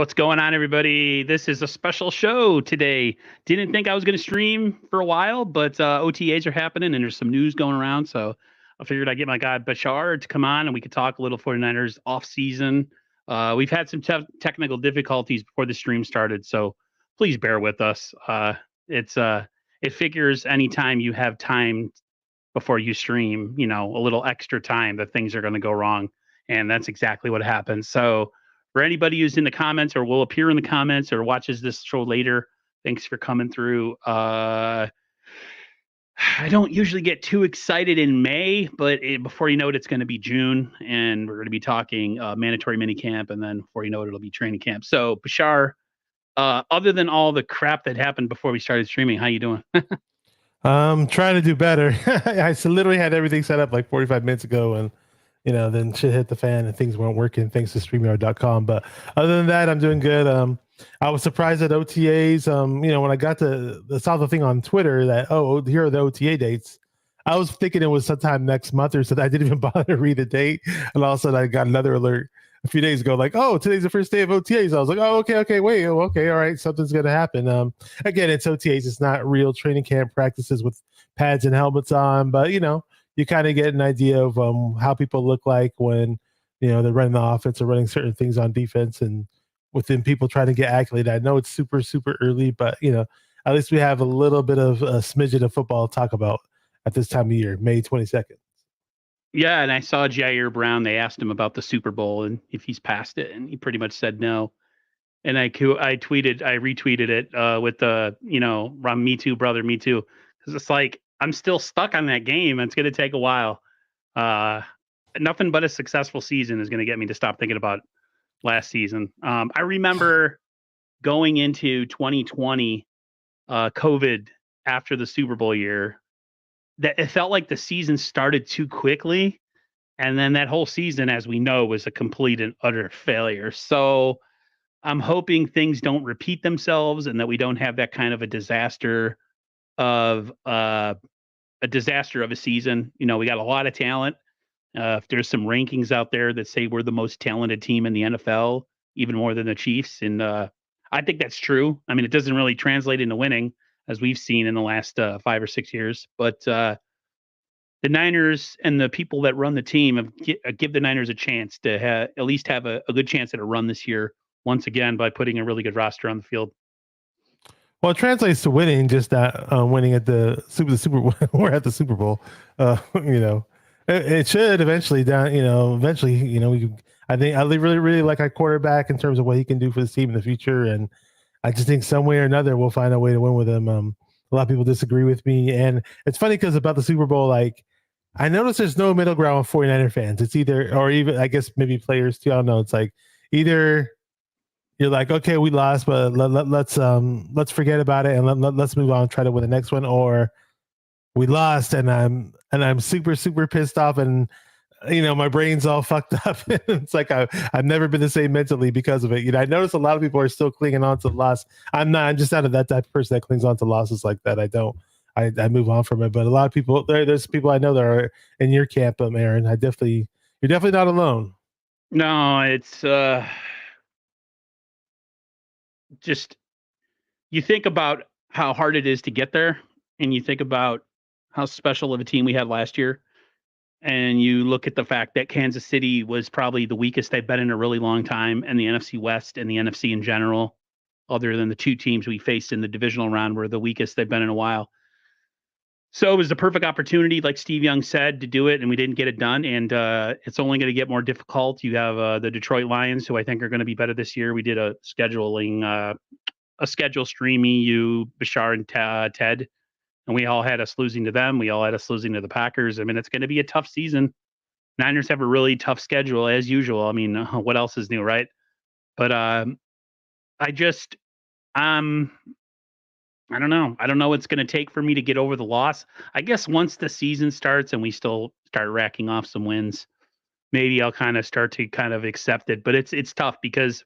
What's going on, everybody? This is a special show today. Didn't think I was going to stream for a while, but OTAs are happening and there's some news going around. So I figured I'd get my guy Bashar to come on and we could talk a little 49ers off season. We've had some technical difficulties before the stream started, so please bear with us. It figures anytime you have time before you stream, a little extra time, that things are going to go wrong. And that's exactly what happened. So for anybody who's in the comments or will appear in the comments or watches this show later, thanks for coming through. I don't usually get too excited in May, but before you know it, it's going to be June, and we're going to be talking mandatory minicamp, and then before you know it, it'll be training camp. So Bashar, other than all the crap that happened before we started streaming, how you doing? Trying to do better. I literally had everything set up like 45 minutes ago, and then shit hit the fan and things weren't working thanks to StreamYard.com. But other than that, I'm doing good. I was surprised at OTAs. When I got saw the thing on Twitter that, here are the OTA dates, I was thinking it was sometime next month or so. I didn't even bother to read the date, and all of a sudden I got another alert a few days ago, like, today's the first day of OTAs. I was like, okay, wait, okay, all right, something's gonna happen. Again, it's OTAs, it's not real training camp practices with pads and helmets on, but you kind of get an idea of how people look like when they're running the offense or running certain things on defense, and within people trying to get acclimated. I know it's super early, but at least we have a little bit of a smidgen of football to talk about at this time of year, May 22nd. Yeah, and I saw Jair Brown. They asked him about the Super Bowl and if he's passed it, and he pretty much said no. And I retweeted it with the, me too, brother, me too, because it's like I'm still stuck on that game. And it's going to take a while. Nothing but a successful season is going to get me to stop thinking about last season. I remember going into 2020, COVID after the Super Bowl year, that it felt like the season started too quickly. And then that whole season, as we know, was a complete and utter failure. So I'm hoping things don't repeat themselves and that we don't have that kind of a disaster of a season. We got a lot of talent. There's some rankings out there that say we're the most talented team in the NFL, even more than the Chiefs. And I think that's true. I mean, it doesn't really translate into winning, as we've seen in the last 5 or 6 years. But the Niners and the people that run the team give the Niners a chance to at least have a good chance at a run this year, once again, by putting a really good roster on the field. Well, it translates to winning, just that winning at the Super Bowl or at the Super Bowl. It should eventually I think I really like our quarterback in terms of what he can do for this team in the future, and I just think some way or another we'll find a way to win with him. A lot of people disagree with me, and it's funny because about the Super Bowl, like, I noticed there's no middle ground with 49er fans. It's either, or even I guess maybe players too, I don't know. It's like either you're like, okay, we lost, but let's forget about it and let's move on and try to win the next one, or we lost and I'm super pissed off, and my brain's all fucked up. It's like I've never been the same mentally because of it. I notice a lot of people are still clinging on to the loss. I'm just not that type of person that clings on to losses like that. I move on from it. But a lot of people, there's people I know that are in your camp, Aaron. You're definitely not alone. No, it's just, you think about how hard it is to get there, and you think about how special of a team we had last year, and you look at the fact that Kansas City was probably the weakest they've been in a really long time, and the NFC West and the NFC in general, other than the two teams we faced in the divisional round, were the weakest they've been in a while. So it was the perfect opportunity, like Steve Young said, to do it, and we didn't get it done. And it's only going to get more difficult. You have the Detroit Lions, who I think are going to be better this year. We did a schedule streaming, you, Bashar, and Ted, and we all had us losing to them. We all had us losing to the Packers. I mean, it's going to be a tough season. Niners have a really tough schedule, as usual. I mean, what else is new, right? But I don't know. I don't know what it's going to take for me to get over the loss. I guess once the season starts and we still start racking off some wins, maybe I'll kind of start to kind of accept it. But it's tough because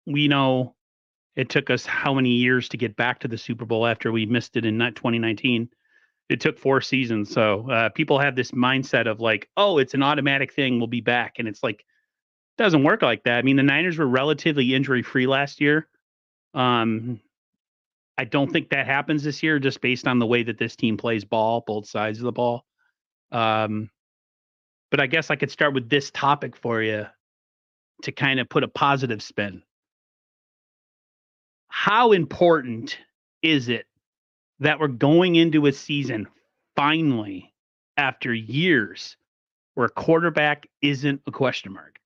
we know it took us how many years to get back to the Super Bowl after we missed it in 2019. It took 4 seasons. So people have this mindset of like, oh, it's an automatic thing. We'll be back. And it's like, doesn't work like that. I mean, the Niners were relatively injury free last year. Um, I don't think that happens this year, just based on the way that this team plays ball, both sides of the ball. Um, but I guess I could start with this topic for you to kind of put a positive spin. How important is it that we're going into a season finally after years where quarterback isn't a question mark?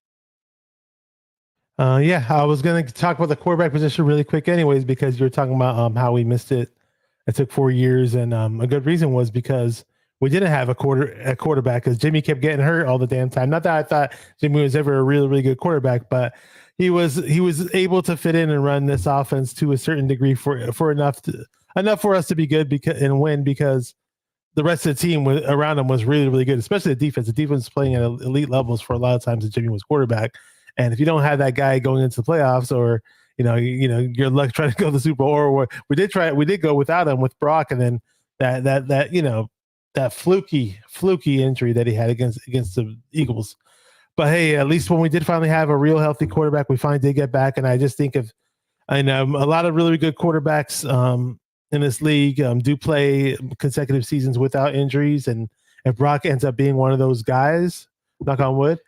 Yeah, I was going to talk about the quarterback position really quick, anyways, because you're talking about how we missed it. It took 4 years, and a good reason was because we didn't have a quarterback because Jimmy kept getting hurt all the damn time. Not that I thought Jimmy was ever a really really good quarterback, but he was able to fit in and run this offense to a certain degree for enough for us to be good and win because the rest of the team around him was really, really good, especially the defense. The defense was playing at elite levels for a lot of times that Jimmy was quarterback. And if you don't have that guy going into the playoffs, or you're luck trying to go to the Super Bowl, or we did go without him with Brock, and then that fluky injury that he had against the Eagles. But hey, at least when we did finally have a real healthy quarterback, we finally did get back. And I just think I know a lot of really good quarterbacks in this league do play consecutive seasons without injuries, and if Brock ends up being one of those guys, knock on wood,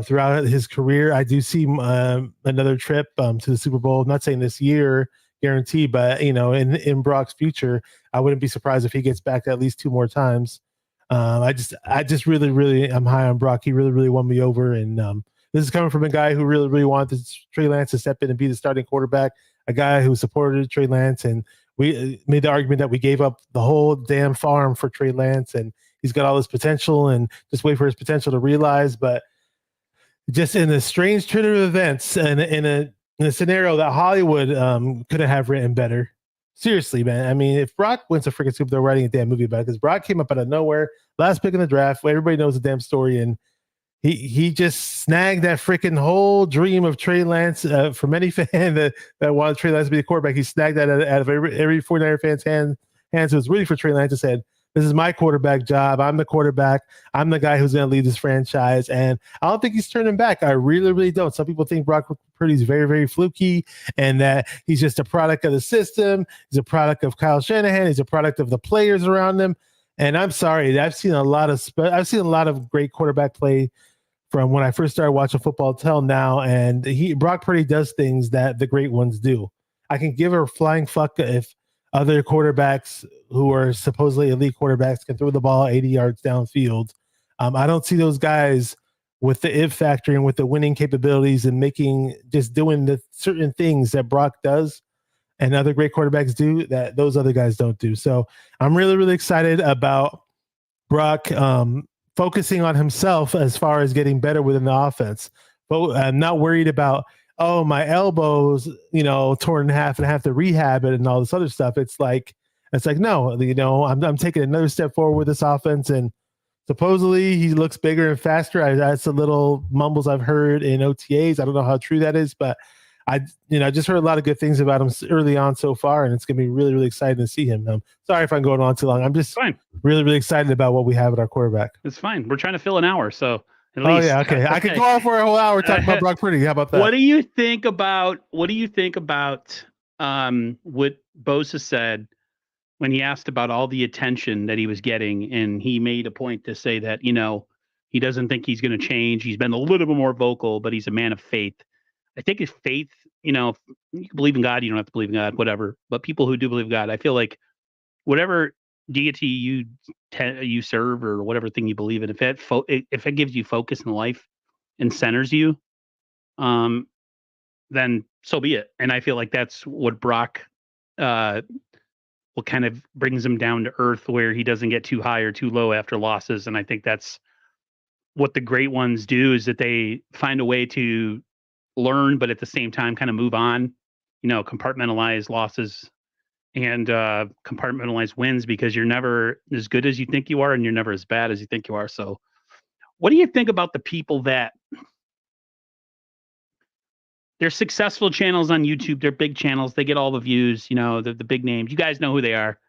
throughout his career, I do see another trip to the Super Bowl. I'm not saying this year guarantee, but in Brock's future, I wouldn't be surprised if he gets back at least 2 more times. I just really, really, I'm high on Brock. He really, really won me over, and this is coming from a guy who really, really wanted Trey Lance to step in and be the starting quarterback, a guy who supported Trey Lance, and we made the argument that we gave up the whole damn farm for Trey Lance, and he's got all this potential, and just wait for his potential to realize. But just in a strange turn of events, and in a scenario that Hollywood couldn't have written better. Seriously, man. I mean, if Brock wins a freaking Super, they're writing a damn movie about it, because Brock came up out of nowhere, last pick in the draft. Everybody knows the damn story, and he just snagged that freaking whole dream of Trey Lance from any fan that wanted Trey Lance to be the quarterback. He snagged that out of every 49er fan's hands who was rooting for Trey Lance, and said, "This is my quarterback job. I'm the quarterback. I'm the guy who's going to lead this franchise." And I don't think he's turning back. I really, really don't. Some people think Brock Purdy's very, very fluky, and that he's just a product of the system. He's a product of Kyle Shanahan. He's a product of the players around him. And I'm sorry, I've seen a lot of great quarterback play from when I first started watching football till now, and Brock Purdy does things that the great ones do. I can give a flying fuck if other quarterbacks who are supposedly elite quarterbacks can throw the ball 80 yards downfield. I don't see those guys with the if factor and with the winning capabilities and doing the certain things that Brock does and other great quarterbacks do that those other guys don't do. So I'm really, really excited about Brock focusing on himself as far as getting better within the offense. But I'm not worried about, oh, my elbow's, torn in half and I have to rehab it and all this other stuff. It's like, no, I'm taking another step forward with this offense, and supposedly he looks bigger and faster. That's the little mumbles I've heard in OTAs. I don't know how true that is, but I just heard a lot of good things about him early on so far, and it's going to be really, really exciting to see him. Sorry if I'm going on too long. I'm just really, really excited about what we have at our quarterback. It's fine. We're trying to fill an hour, so at least. Oh yeah, okay. I could go on for a whole hour talking about Brock Purdy. How about that? What do you think about what Bosa said when he asked about all the attention that he was getting, and he made a point to say that he doesn't think he's going to change. He's been a little bit more vocal, but he's a man of faith. I think his faith, you can believe in God, you don't have to believe in God, whatever. But people who do believe in God, I feel like whatever deity you serve or whatever thing you believe in, if it gives you focus in life and centers you, then so be it. And I feel like that's what Brock, what kind of brings him down to earth, where he doesn't get too high or too low after losses. And I think that's what the great ones do, is that they find a way to learn, but at the same time kind of move on, compartmentalize losses and compartmentalize wins, because you're never as good as you think you are and you're never as bad as you think you are. So what do you think about the people that they're successful channels on YouTube? They're big channels. They get all the views, the big names. You guys know who they are.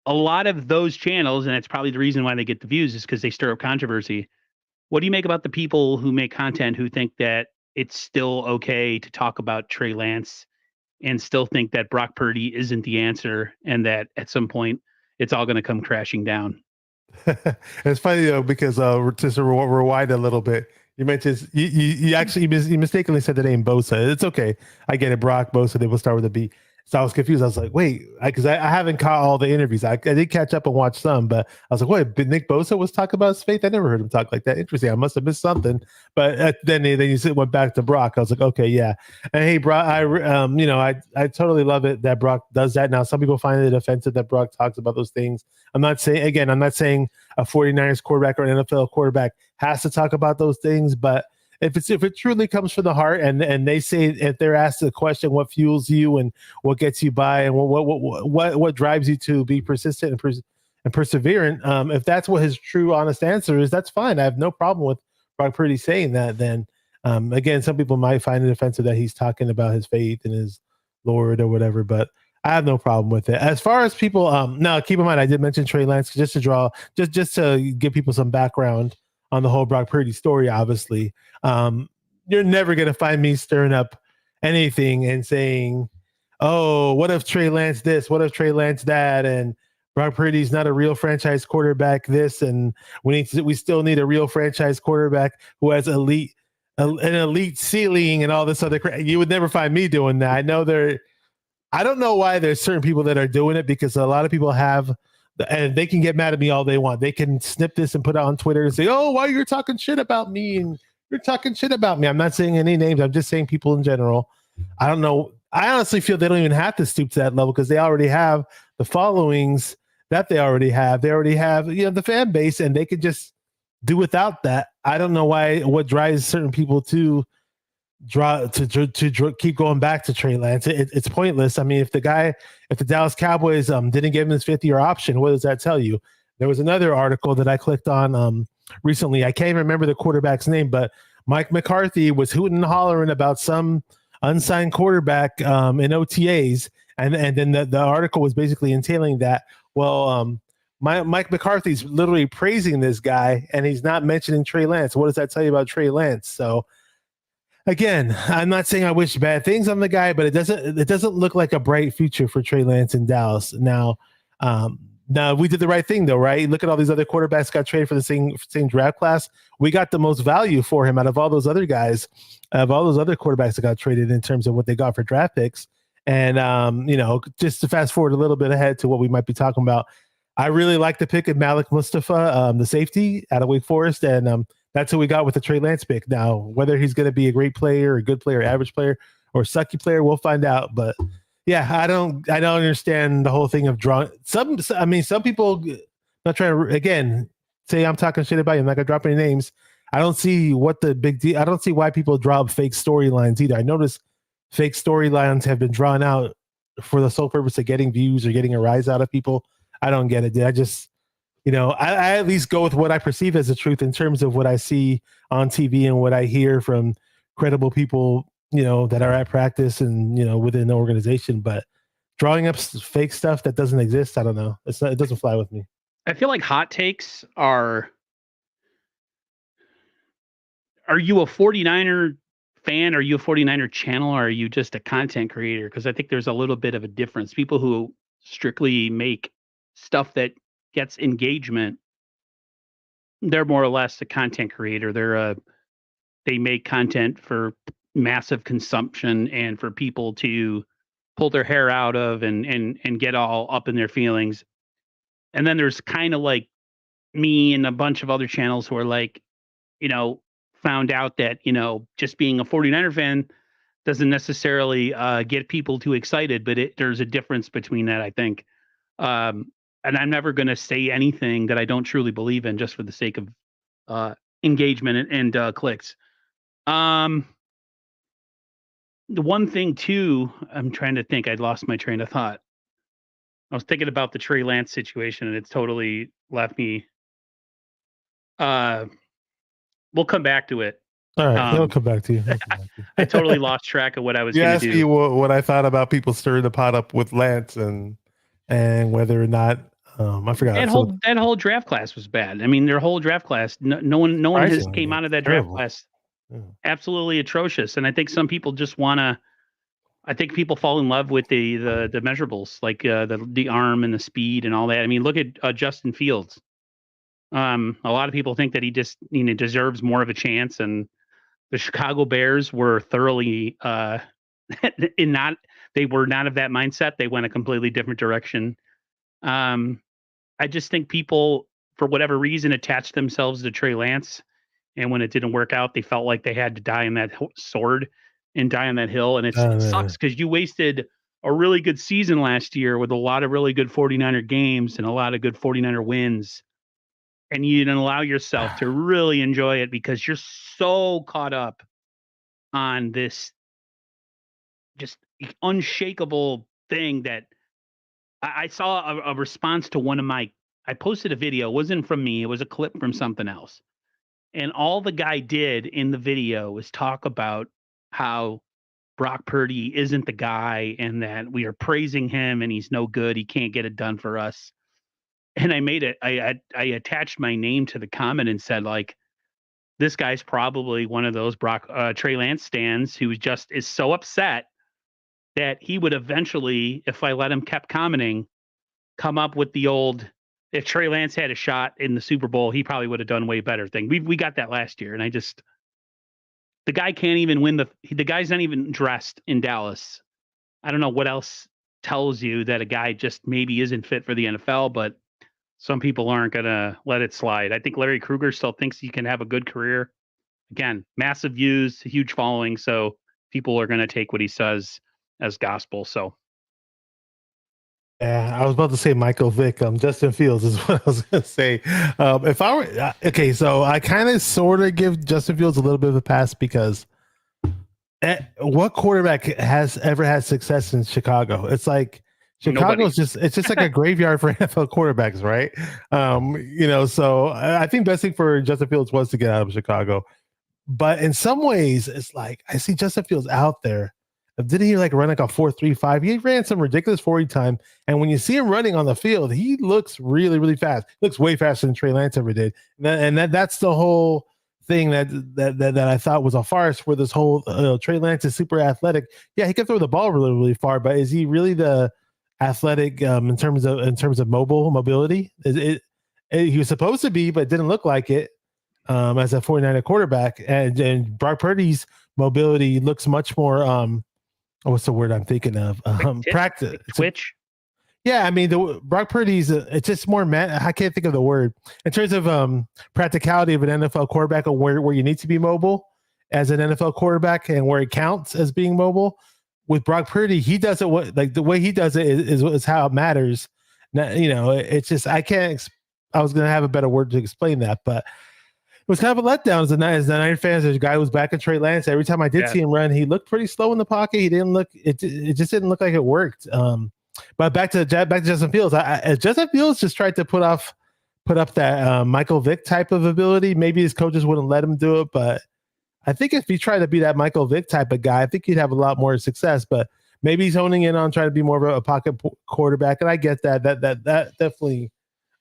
A lot of those channels, and it's probably the reason why they get the views, is because they stir up controversy. What do you make about the people who make content who think that it's still okay to talk about Trey Lance and still think that Brock Purdy isn't the answer and that at some point it's all going to come crashing down? It's funny though because just to rewind a little bit, you mentioned you actually you mistakenly said the name Bosa. It's okay, I get it. Brock Bosa. They will start with a B. So I was confused. I was like, wait, because I haven't caught all the interviews. I did catch up and watch some, but I was like, wait, but Nick Bosa was talking about his faith. I never heard him talk like that. Interesting. I must have missed something. But then you went back to Brock. I was like, okay, yeah. And hey, Brock, I totally love it that Brock does that. Now, some people find it offensive that Brock talks about those things. I'm not saying a 49ers quarterback or an NFL quarterback has to talk about those things, but if it truly comes from the heart and they say, if they're asked the question, what fuels you and what gets you by and what drives you to be persistent and perseverant, if that's what his true honest answer is, that's fine. I have no problem with Brock Purdy saying that. Then again, some people might find it offensive that he's talking about his faith and his Lord or whatever, but I have no problem with it. As far as people, now keep in mind, I did mention Trey Lance just to give people some background on the whole Brock Purdy story. Obviously, you're never going to find me stirring up anything and saying, oh, what if Trey Lance this? What if Trey Lance that? And Brock Purdy's not a real franchise quarterback this, and we still need a real franchise quarterback who has an elite ceiling and all this other crap. You would never find me doing that. I don't know why there's certain people that are doing it, because a lot of people have, and they can get mad at me all they want. They can snip this and put it on Twitter and say, oh, why you're talking shit about me? And you're talking shit about me. I'm not saying any names. I'm just saying people in general. I don't know. I honestly feel they don't even have to stoop to that level because they already have the followings that they already have. They already have, the fan base, and they could just do without that. I don't know what drives certain people to keep going back to Trey Lance. It's pointless. I mean, if the Dallas Cowboys didn't give him his 5th-year option, what does that tell you? There was another article that I clicked on recently. I can't even remember the quarterback's name, but Mike McCarthy was hooting and hollering about some unsigned quarterback in OTAs, and then the article was basically entailing that. Well, Mike McCarthy's literally praising this guy, and he's not mentioning Trey Lance. What does that tell you about Trey Lance? So again, I'm not saying I wish bad things on the guy, but it doesn't look like a bright future for Trey Lance in Dallas. Now we did the right thing though, right? Look at all these other quarterbacks got traded for the same draft class. We got the most value for him out of all those other guys, of all those other quarterbacks that got traded in terms of what they got for draft picks. And just to fast forward a little bit ahead to what we might be talking about, I really like the pick of Malik Mustafa, the safety out of Wake Forest, and that's who we got with the Trey Lance pick. Now, whether he's going to be a great player, a good player, average player, or sucky player, we'll find out. But yeah, I don't understand the whole thing of drawing. Some people, not trying to again say I'm talking shit about you. I'm not gonna drop any names. I don't see what the big deal. I don't see why people draw up fake storylines either. I notice fake storylines have been drawn out for the sole purpose of getting views or getting a rise out of people. I don't get it, dude. I just, I at least go with what I perceive as the truth in terms of what I see on TV and what I hear from credible people, that are at practice and, within the organization. But drawing up fake stuff that doesn't exist, I don't know. It doesn't fly with me. I feel like hot takes are you a 49er fan? Are you a 49er channel? Or are you just a content creator? Because I think there's a little bit of a difference. People who strictly make stuff that gets engagement, they're more or less a content creator. They make content for massive consumption and for people to pull their hair out of and get all up in their feelings. And then there's kind of like me and a bunch of other channels who are like, found out that, just being a 49er fan doesn't necessarily get people too excited, but there's a difference between that, I think. And I'm never going to say anything that I don't truly believe in just for the sake of engagement and clicks. The one thing too, I'm trying to think. I lost my train of thought. I was thinking about the Trey Lance situation, and it's totally left me. We'll come back to it. All right, it'll come back to you. I totally lost track of what I was going to do. You what I thought about people stirring the pot up with Lance and whether or not I forgot. That whole draft class was bad. I mean, their whole draft class. No one has came Surprisingly, out of that draft terrible. class Yeah. absolutely atrocious. And I think some people just want to. I think people fall in love with the measurables like the arm and the speed and all that. I mean, look at Justin Fields. A lot of people think that he just deserves more of a chance, and the Chicago Bears were thoroughly in not they were not of that mindset. They went a completely different direction. Um, I just think people, for whatever reason, attached themselves to Trey Lance, and when it didn't work out, they felt like they had to die on that sword and die on that hill. And it Uh, sucks because you wasted a really good season last year with a lot of really good 49er games and a lot of good 49er wins. And you didn't allow yourself to really enjoy it because you're so caught up on this just unshakable thing that I saw a response to one of my. I posted a video. It wasn't from me. It was a clip from something else. And all the guy did in the video was talk about how Brock Purdy isn't the guy and that we are praising him and he's no good. He can't get it done for us. And I made it. I attached my name to the comment and said like, this guy's probably one of those Trey Lance stands who just is so upset that he would eventually, if I let him kept commenting, come up with the old. If Trey Lance had a shot in the Super Bowl, he probably would have done way better thing. We got that last year, and I just the guy can't even win the guy's not even dressed in Dallas. I don't know what else tells you that a guy just maybe isn't fit for the NFL, but some people aren't gonna let it slide. I think Larry Krueger still thinks he can have a good career. Again, massive views, huge following, so people are gonna take what he says as gospel. So Yeah, I was about to say Michael Vick. Justin Fields is what I was going to say. If I were okay, so I kind of sort of give Justin Fields a little bit of a pass because what quarterback has ever had success in Chicago? It's like nobody. Chicago's just like a graveyard for NFL quarterbacks, right? So I think best thing for Justin Fields was to get out of Chicago. But in some ways, it's like I see Justin Fields out there. Didn't he like run like a 4.35? He ran some ridiculous 40 time. And when you see him running on the field, he looks really, really fast. He looks way faster than Trey Lance ever did. That's the whole thing that I thought was a farce where this whole Trey Lance is super athletic. Yeah, he can throw the ball really, really far, but is he really the athletic in terms of mobility? He was supposed to be, but it didn't look like it as a 49er quarterback. And Brock Purdy's mobility looks much more what's the word I'm thinking of? Practice. Twitch. Yeah, I mean, Brock Purdy's it's just more I can't think of the word in terms of practicality of an NFL quarterback, or where you need to be mobile as an NFL quarterback and where it counts as being mobile. With Brock Purdy, he does it like the way he does it is how it matters. Now, it's just I can't. I was going to have a better word to explain that, but it was kind of a letdown as the Niner fans. There's a guy who was back in Trey Lance. Every time I did see him run, he looked pretty slow in the pocket. He didn't look. It just didn't look like it worked. But back to Justin Fields. Justin Fields just tried to put up that Michael Vick type of ability. Maybe his coaches wouldn't let him do it, but I think if he tried to be that Michael Vick type of guy, I think he'd have a lot more success. But maybe he's honing in on trying to be more of a pocket quarterback, and I get that. That definitely.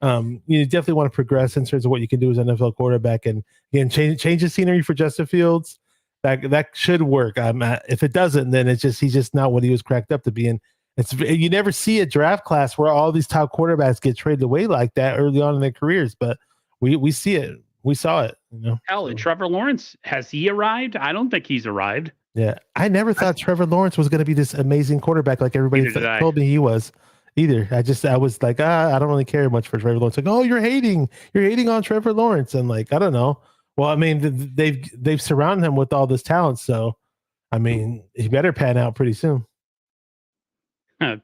You definitely want to progress in terms of what you can do as an NFL quarterback, and again, change the scenery for Justin Fields. That should work. If it doesn't, then he's just not what he was cracked up to be. And you never see a draft class where all these top quarterbacks get traded away like that early on in their careers, but we see it. We saw it. Hell, and Trevor Lawrence, has he arrived? I don't think he's arrived. Yeah, I never thought Trevor Lawrence was going to be this amazing quarterback like everybody told me he was. Either I was like, I don't really care much for Trevor Lawrence. Like, oh, you're hating on Trevor Lawrence, and like, I don't know. Well, I mean, they've surrounded him with all this talent, so I mean, he better pan out pretty soon.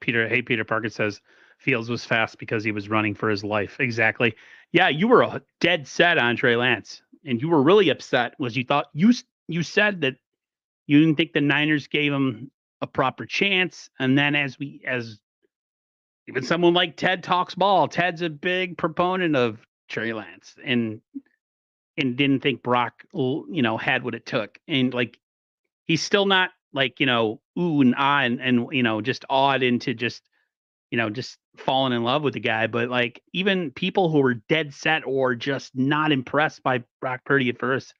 Peter Parker says Fields was fast because he was running for his life. Exactly. Yeah, you were dead set on Trey Lance, and you were really upset was you thought you said that you didn't think the Niners gave him a proper chance, and then as even someone like Ted talks ball. Ted's a big proponent of Trey Lance and didn't think Brock, had what it took. And like, he's still not like, ooh and ah and just awed into just just fallen in love with the guy. But like even people who were dead set or just not impressed by Brock Purdy at first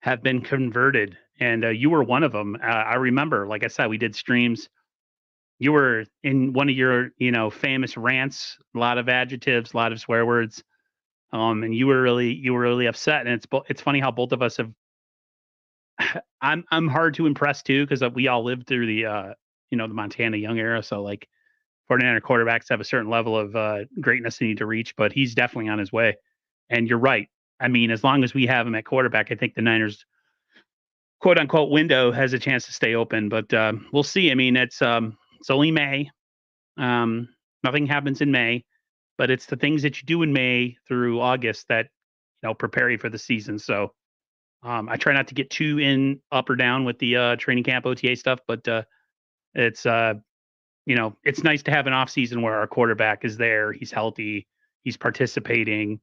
have been converted. And you were one of them. I remember, like I said, we did streams. You were in one of your, famous rants, a lot of adjectives, a lot of swear words. And you were really upset. And it's funny how both of us have. I'm hard to impress too because we all lived through the Montana Young era. So like 49er quarterbacks have a certain level of greatness they need to reach, but he's definitely on his way. And you're right. I mean, as long as we have him at quarterback, I think the Niners quote unquote window has a chance to stay open. But we'll see. I mean, it's only May. Nothing happens in May, but it's the things that you do in May through August that prepare you for the season. So I try not to get too in up or down with the training camp OTA stuff, but it's it's nice to have an off season where our quarterback is there, he's healthy, he's participating,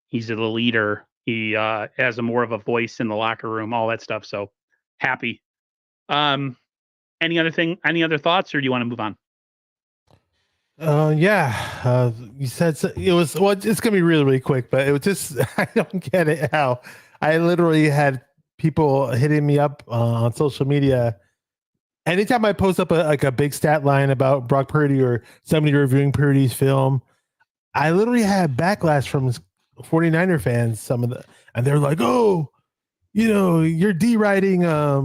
he's the leader, he has a more of a voice in the locker room, all that stuff. So happy. Any other thoughts, or do you want to move on? Yeah. You said it was, well, it's gonna be really, really quick, but it was just I don't get it how I literally had people hitting me up on social media. Anytime I post up a big stat line about Brock Purdy or somebody reviewing Purdy's film, I literally had backlash from 49er fans, and they're like, "Oh, you're deriding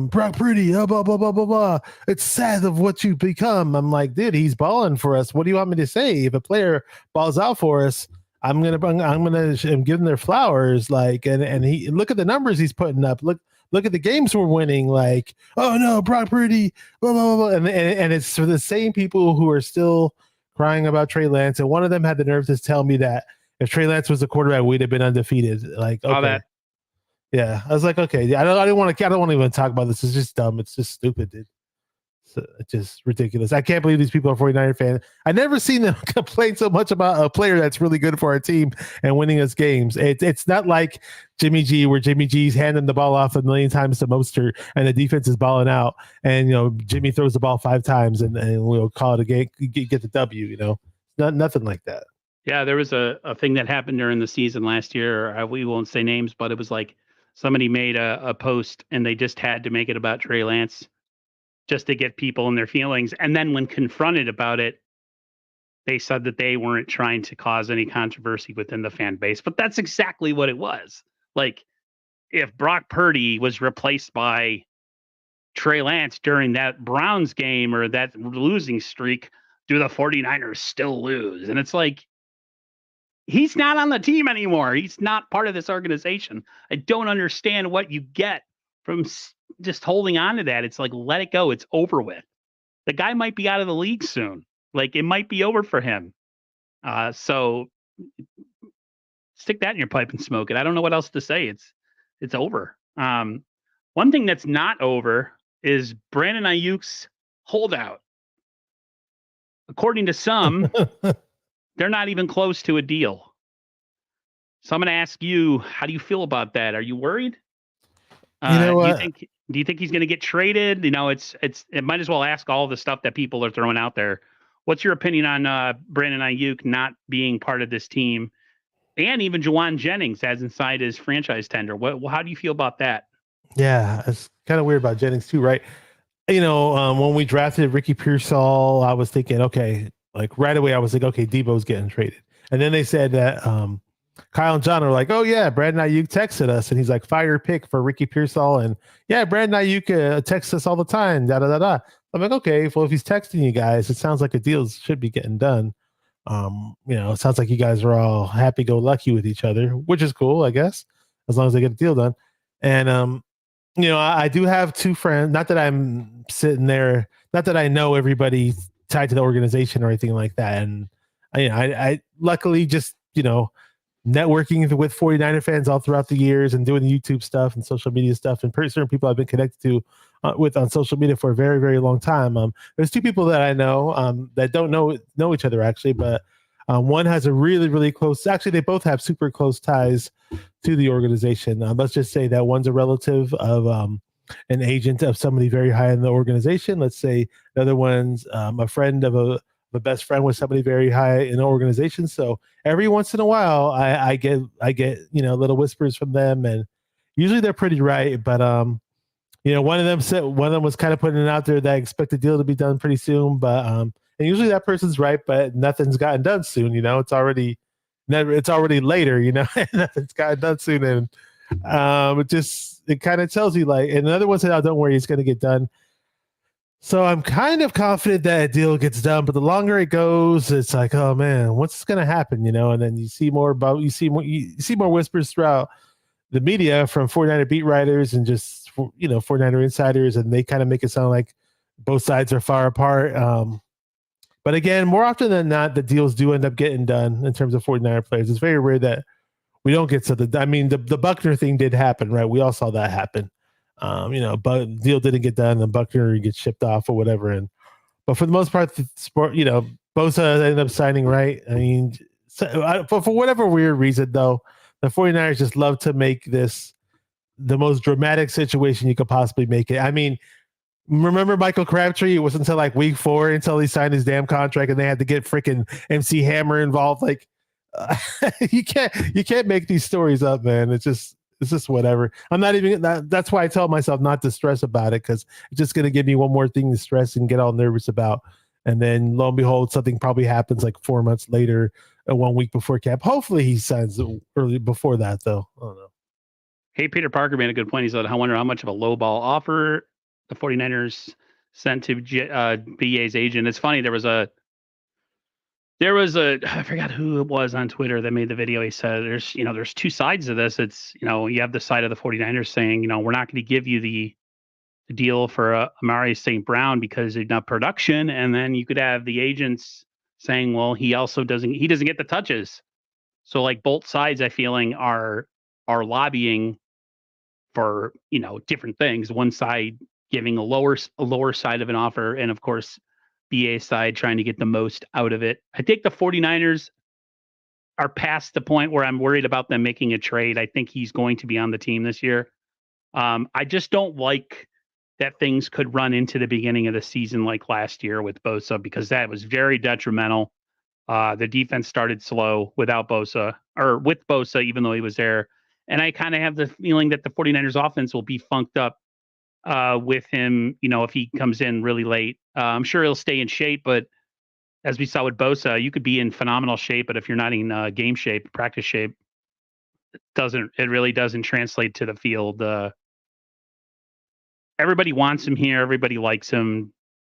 Brock Purdy, blah blah blah blah blah. It's sad of what you've become." I'm like, dude, he's balling for us. What do you want me to say? If a player balls out for us, I'm gonna give them their flowers. Like, and he look at the numbers he's putting up. Look at the games we're winning. Like, oh no, Brock Purdy, blah blah blah, and it's for the same people who are still crying about Trey Lance. And one of them had the nerve to tell me that if Trey Lance was the quarterback, we'd have been undefeated. Like, okay. All that. Yeah, I was like, okay, I don't want to even talk about this. It's just dumb. It's just stupid, dude. It's just ridiculous. I can't believe these people are 49er fans. I never seen them complain so much about a player that's really good for our team and winning us games. It's not like Jimmy G, where Jimmy G's handing the ball off a million times to Mostert and the defense is balling out, and Jimmy throws the ball 5 times and we'll call it a game, get the W. Nothing like that. Yeah, there was a thing that happened during the season last year. We won't say names, but it was like somebody made a post and they just had to make it about Trey Lance just to get people in their feelings. And then when confronted about it, they said that they weren't trying to cause any controversy within the fan base. But that's exactly what it was. Like, if Brock Purdy was replaced by Trey Lance during that Browns game or that losing streak, do the 49ers still lose? And it's like, he's not on the team anymore. He's not part of this organization. I don't understand what you get from just holding on to that. It's like, let it go. It's over with. The guy might be out of the league soon. Like, it might be over for him. So stick that in your pipe and smoke it. I don't know what else to say. It's over. One thing that's not over is Brandon Ayuk's holdout. According to some, they're not even close to a deal. So I'm going to ask you, how do you feel about that? Are you worried? Do you think he's going to get traded? It might as well ask all the stuff that people are throwing out there. What's your opinion on Brandon Ayuk not being part of this team? And even Juwan Jennings has inside his franchise tender. How do you feel about that? Yeah, it's kind of weird about Jennings too, right? When we drafted Ricky Pearsall, I was thinking, okay, like right away, I was like, okay, Debo's getting traded. And then they said that Kyle and John are like, oh yeah, Brandon Ayuk texted us, and he's like, fire pick for Ricky Pearsall, and yeah, Brandon Ayuk texts us all the time. Da da da da. I'm like, okay, well if he's texting you guys, it sounds like a deal should be getting done. It sounds like you guys are all happy go lucky with each other, which is cool, I guess, as long as they get a deal done. And I do have 2 friends. Not that I'm sitting there, not that I know everybody tied to the organization or anything like that. And I luckily just networking with 49er fans all throughout the years and doing the YouTube stuff and social media stuff, and certain people I've been connected to with on social media for a very, very long time. There's 2 people that I know that don't know each other actually, but one has a really, really close. Actually, they both have super close ties to the organization. Let's just say that one's a relative of an agent of somebody very high in the organization. Let's say the other one's a friend of a best friend with somebody very high in the organization. So every once in a while, I get little whispers from them, and usually they're pretty right. But one of them was kind of putting it out there that I expect the deal to be done pretty soon. But and usually that person's right, but nothing's gotten done soon. It's already later. Nothing's gotten done soon, and it kind of tells you like. And another one said, "Oh, don't worry, it's going to get done." So I'm kind of confident that a deal gets done, but the longer it goes, it's like, oh man, what's going to happen? And then you see more whispers throughout the media from 49er beat writers and just 49er insiders, and they kind of make it sound like both sides are far apart. But again, more often than not, the deals do end up getting done in terms of 49er players. It's very rare that we don't get something. I mean, the Buckner thing did happen, right? We all saw that happen. But deal didn't get done, and Buckner gets shipped off or whatever. But for the most part, the sport, Bosa ended up signing, right? I mean, for whatever weird reason, though, the 49ers just love to make this the most dramatic situation you could possibly make it. I mean, remember Michael Crabtree? It was until like week 4 until he signed his damn contract, and they had to get freaking MC Hammer involved. Like, you can't make these stories up, man. It's just whatever. I'm not even that's why I tell myself not to stress about it, because it's just going to give me one more thing to stress and get all nervous about. And then lo and behold, something probably happens like 4 months later, 1 week before camp. Hopefully he signs early before that, though. I don't know. Hey, Peter Parker made a good point. He said, I wonder how much of a low ball offer the 49ers sent to BA's agent. It's funny. There was a I forgot who it was on Twitter that made the video. He said there's two sides to this. It's, you have the side of the 49ers saying, we're not going to give you the deal for Amari St. Brown because there's not production. And then you could have the agents saying, well, he doesn't get the touches. So like both sides, I feeling are lobbying for, different things. One side giving a lower side of an offer. And of course, BA side trying to get the most out of it. I think the 49ers are past the point where I'm worried about them making a trade. I think he's going to be on the team this year. I just don't like that things could run into the beginning of the season like last year with Bosa, because that was very detrimental. The defense started slow without Bosa, or with Bosa, even though he was there. And I kind of have the feeling that the 49ers offense will be funked up with him, if he comes in really late. I'm sure he'll stay in shape, but as we saw with Bosa, you could be in phenomenal shape, but if you're not in game shape, practice shape, it really doesn't translate to the field. Everybody wants him here. Everybody likes him.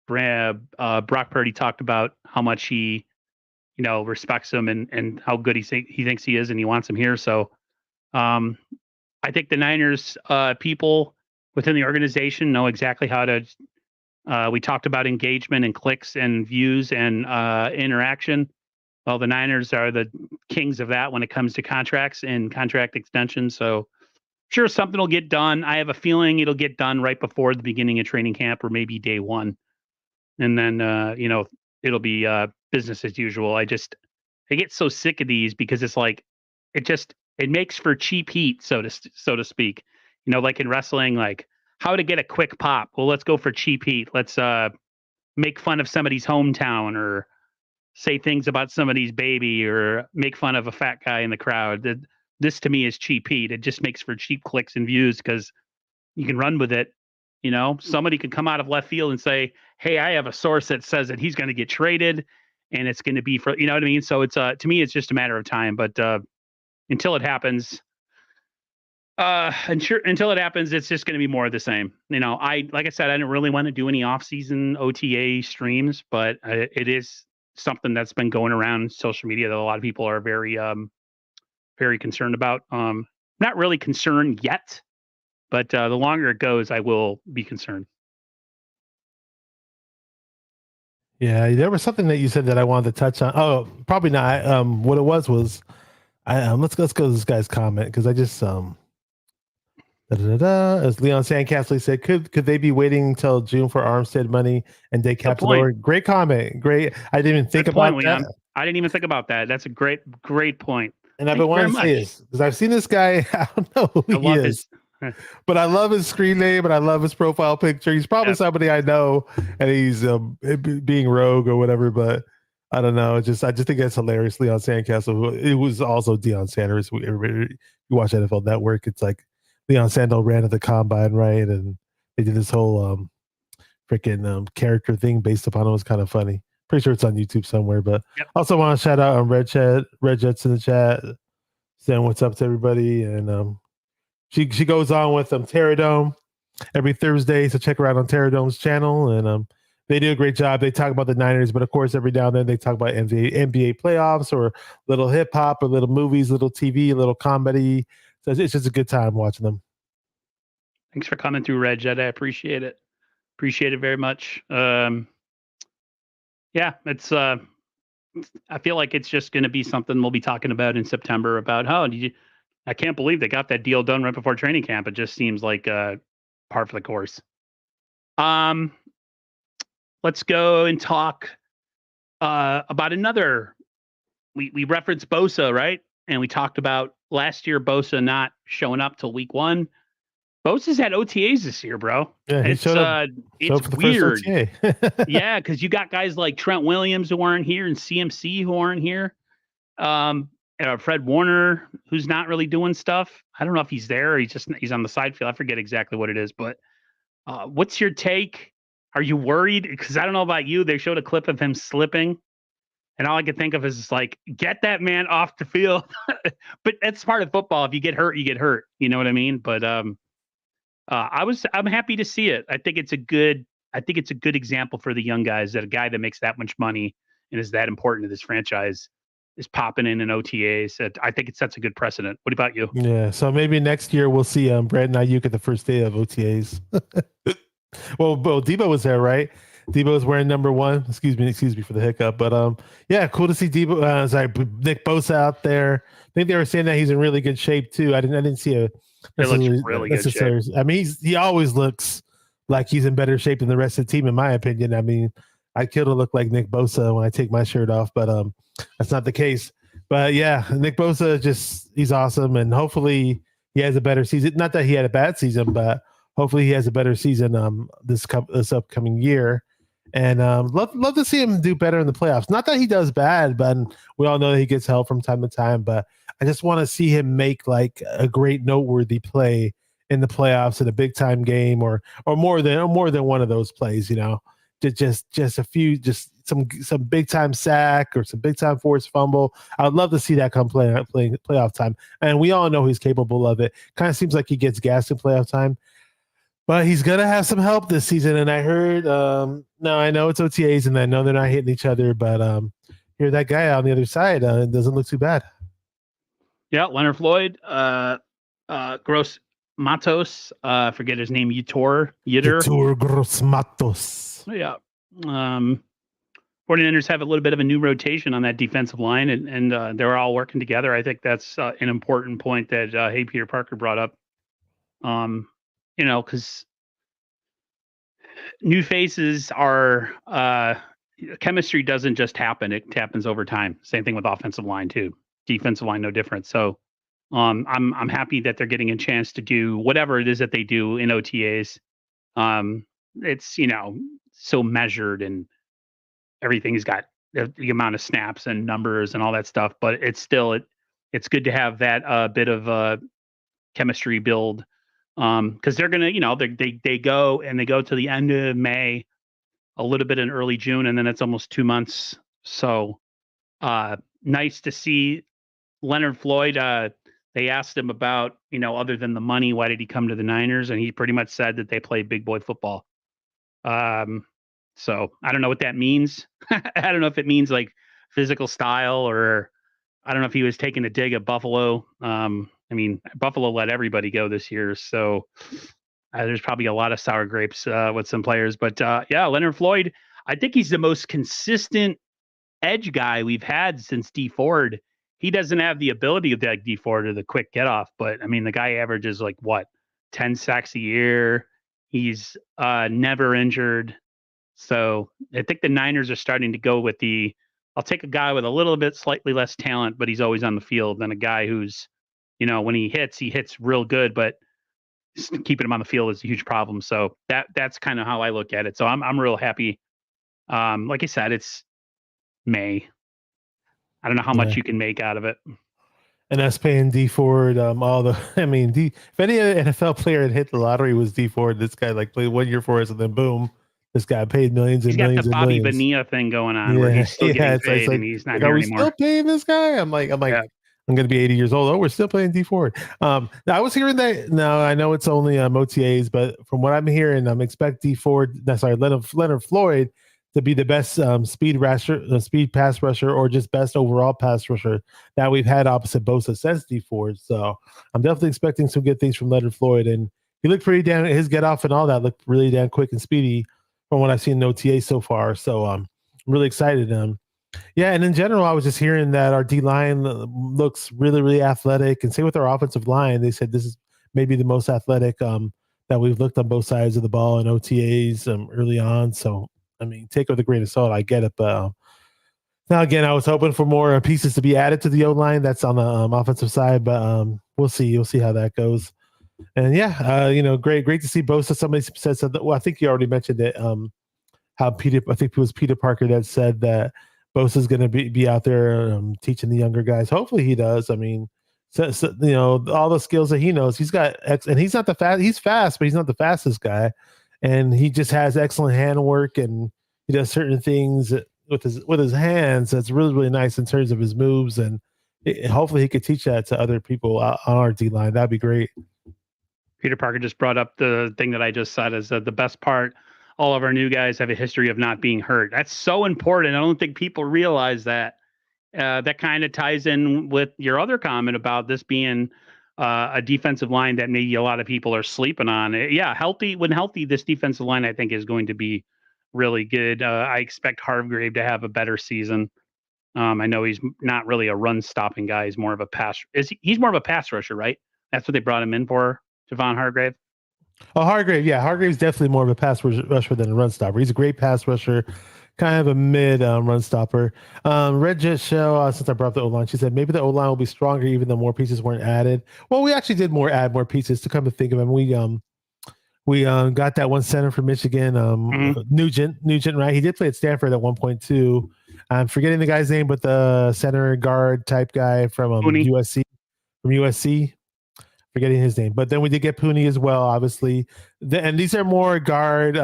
Brock Purdy talked about how much he, respects him and how good he thinks he is, and he wants him here. So I think the Niners people within the organization know exactly how to. We talked about engagement and clicks and views and interaction. Well, the Niners are the kings of that when it comes to contracts and contract extensions. So sure, something will get done. I have a feeling it'll get done right before the beginning of training camp, or maybe day one. And then, it'll be business as usual. I get so sick of these because it's like, it makes for cheap heat, so to speak. Like in wrestling, like how to get a quick pop. Well, let's go for cheap heat. Let's make fun of somebody's hometown, or say things about somebody's baby, or make fun of a fat guy in the crowd. This to me is cheap heat. It just makes for cheap clicks and views because you can run with it. Somebody could come out of left field and say, hey, I have a source that says that he's going to get traded and it's going to be for, you know what I mean? So it's to me, it's just a matter of time. But until it happens, until it happens, it's just going to be more of the same. Like I said, I didn't really want to do any off-season OTA streams, but it is something that's been going around social media that a lot of people are very, very concerned about. Not really concerned yet, but the longer it goes, I will be concerned. Yeah, there was something that you said that I wanted to touch on. Oh, probably not. What it was let's go to this guy's comment, because I just as Leon Sandcastle said, could they be waiting until June for Armstead money and day cap to lower? Great comment. Great. I didn't even think about that. I didn't even think about that. That's a great point. And I've been wanting to say this because I've seen this guy. I don't know who he is, but I love his screen name and I love his profile picture. He's probably somebody I know, and he's being rogue or whatever. But I don't know. I just think that's hilarious. Leon Sandcastle. It was also Deion Sanders. Everybody, you watch NFL Network. It's like Leon Sanders ran at the combine, right? And they did this whole freaking character thing based upon it. It was kind of funny. Pretty sure it's on YouTube somewhere. But Yep. also want to shout out on Red Jets in the chat, saying what's up to everybody. And she goes on with Terradome every Thursday, so check her out on Terradome's channel. And they do a great job. They talk about the Niners, but of course, every now and then they talk about NBA playoffs or little hip hop or little movies, little TV, little comedy. So it's just a good time watching them. Thanks for coming through, Red Jet. I appreciate it. Appreciate it very much. Yeah, it's I feel like it's just going to be something we'll be talking about in September about how I can't believe they got that deal done right before training camp. It just seems like par for the course. Let's go and talk about another. We referenced Bosa, right? And we talked about last year Bosa not showing up till week 1. Bosa's had OTAs this year, bro. Yeah, he showed up for the weird. First OTA. Yeah, because you got guys like Trent Williams who aren't here and CMC who aren't here. Fred Warner, who's not really doing stuff. I don't know if he's there or he's on the side field. I forget exactly what it is, but what's your take? Are you worried? Because I don't know about you. They showed a clip of him slipping, and all I could think of is like, get that man off the field. But that's part of football. If you get hurt, you get hurt. You know what I mean? But I'm happy to see it. I think it's a good example for the young guys that a guy that makes that much money and is that important to this franchise is popping in OTAs. I think it sets a good precedent. What about you? Yeah, so maybe next year we'll see Brandon Ayuk at the first day of OTAs. well, Debo was there, right? Debo was wearing number 1. Excuse me for the hiccup, but yeah, cool to see Debo. Nick Bosa out there. I think they were saying that he's in really good shape too. I didn't see a really good shape. I mean, he always looks like he's in better shape than the rest of the team, in my opinion. I mean, I kill to look like Nick Bosa when I take my shirt off, but that's not the case. But yeah, Nick Bosa he's awesome, and hopefully he has a better season. Not that he had a bad season, but hopefully he has a better season this upcoming year. And love to see him do better in the playoffs. Not that he does bad, but we all know that he gets help from time to time. But I just want to see him make like a great noteworthy play in the playoffs in a big time game, or more than one of those plays. You know, just a few, just some big time sack or some big time forced fumble. I would love to see that come playing playoff time. And we all know he's capable of it. Kind of seems like he gets gassed in playoff time. But he's going to have some help this season. And I heard, now I know it's OTAs and I know they're not hitting each other, but hear that guy on the other side, it doesn't look too bad. Yeah, Leonard Floyd, Gross Matos, forget his name, Yetur Gross Matos. Yeah. 49ers have a little bit of a new rotation on that defensive line, and they're all working together. I think that's an important point that Peter Parker brought up. Because new faces are chemistry doesn't just happen; it happens over time. Same thing with offensive line too. Defensive line, no different. So, I'm happy that they're getting a chance to do whatever it is that they do in OTAs. It's so measured and everything's got the amount of snaps and numbers and all that stuff, but it's still it's good to have that bit of chemistry build. Because they're gonna, they go to the end of May, a little bit in early June, and then it's almost 2 months. So nice to see Leonard Floyd. They asked him about, other than the money, why did he come to the Niners? And he pretty much said that they play big boy football. So I don't know what that means. I don't know if it means like physical style, or I don't know if he was taking a dig at Buffalo. I mean, Buffalo let everybody go this year, so there's probably a lot of sour grapes with some players. But yeah, Leonard Floyd, I think he's the most consistent edge guy we've had since D Ford. He doesn't have the ability of that D Ford or the quick get off, but I mean, the guy averages like 10 sacks a year. He's never injured. So I think the Niners are starting to go with I'll take a guy with a little bit slightly less talent, but he's always on the field, than a guy who's, when he hits real good, but keeping him on the field is a huge problem. So that's kind of how I look at it. So I'm real happy. Like I said, May. I don't know how much Yeah. you can make out of it. And us paying D Ford, all the, I mean, if any NFL player had hit the lottery was D Ford, this guy like played 1 year for us and then boom, this guy paid millions He's and got the millions and Bobby millions. Bonilla thing going on where Yeah, he's still yeah. getting It's paid and like, he's not are here we still anymore. paying this guy? Yeah. I'm going to be 80 years old. Oh, we're still paying D Ford. Now I was hearing that. No, I know it's only OTAs, but from what I'm hearing, expect D Ford. No, sorry, Leonard Floyd to be the best speed pass rusher, or just best overall pass rusher that we've had opposite Bosa since D Ford. So I'm definitely expecting some good things from Leonard Floyd, and he looked pretty damn. His get off and all that looked really damn quick and speedy from what I've seen in OTA so far. So I'm really excited. Yeah, and in general, I was just hearing that our D line looks really, really athletic, and same with our offensive line. They said this is maybe the most athletic that we've looked on both sides of the ball in OTAs early on. So, I mean, take it with a grain of salt. I get it, but now again, I was hoping for more pieces to be added to the O line. That's on the offensive side, but we'll see. We'll see how that goes. And yeah, great to see Bosa. Somebody said something. Well, I think you already mentioned it. How I think it was Peter Parker that said that Bosa's going to be out there teaching the younger guys. Hopefully he does. I mean, all the skills that he knows, he's got and he's not the fast. He's fast, but he's not the fastest guy, and he just has excellent handwork, and he does certain things with his hands that's really, really nice in terms of his moves, and hopefully he could teach that to other people on our D line. That'd be great. Peter Parker just brought up the thing that I just said is that the best part, all of our new guys have a history of not being hurt. That's so important. I don't think people realize that. That kind of ties in with your other comment about this being a defensive line that maybe a lot of people are sleeping on. Yeah, when healthy, this defensive line I think is going to be really good. I expect Hargrave to have a better season. I know he's not really a run stopping guy. He's more of a pass. He's more of a pass rusher, right? That's what they brought him in for, Javon Hargrave. Oh, Hargrave, yeah, Hargrave's definitely more of a pass rusher than a run stopper. He's a great pass rusher, kind of a mid run stopper. Red Jet Shell, since I brought up the O line, she said maybe the O line will be stronger even though more pieces weren't added. Well, we actually did add more pieces to come to think of it. We got that one center from Michigan, Nugent, right? He did play at Stanford at 1.2. I'm forgetting the guy's name, but the center guard type guy from USC. From USC, forgetting his name. But then we did get Pooney as well, obviously. And these are more guard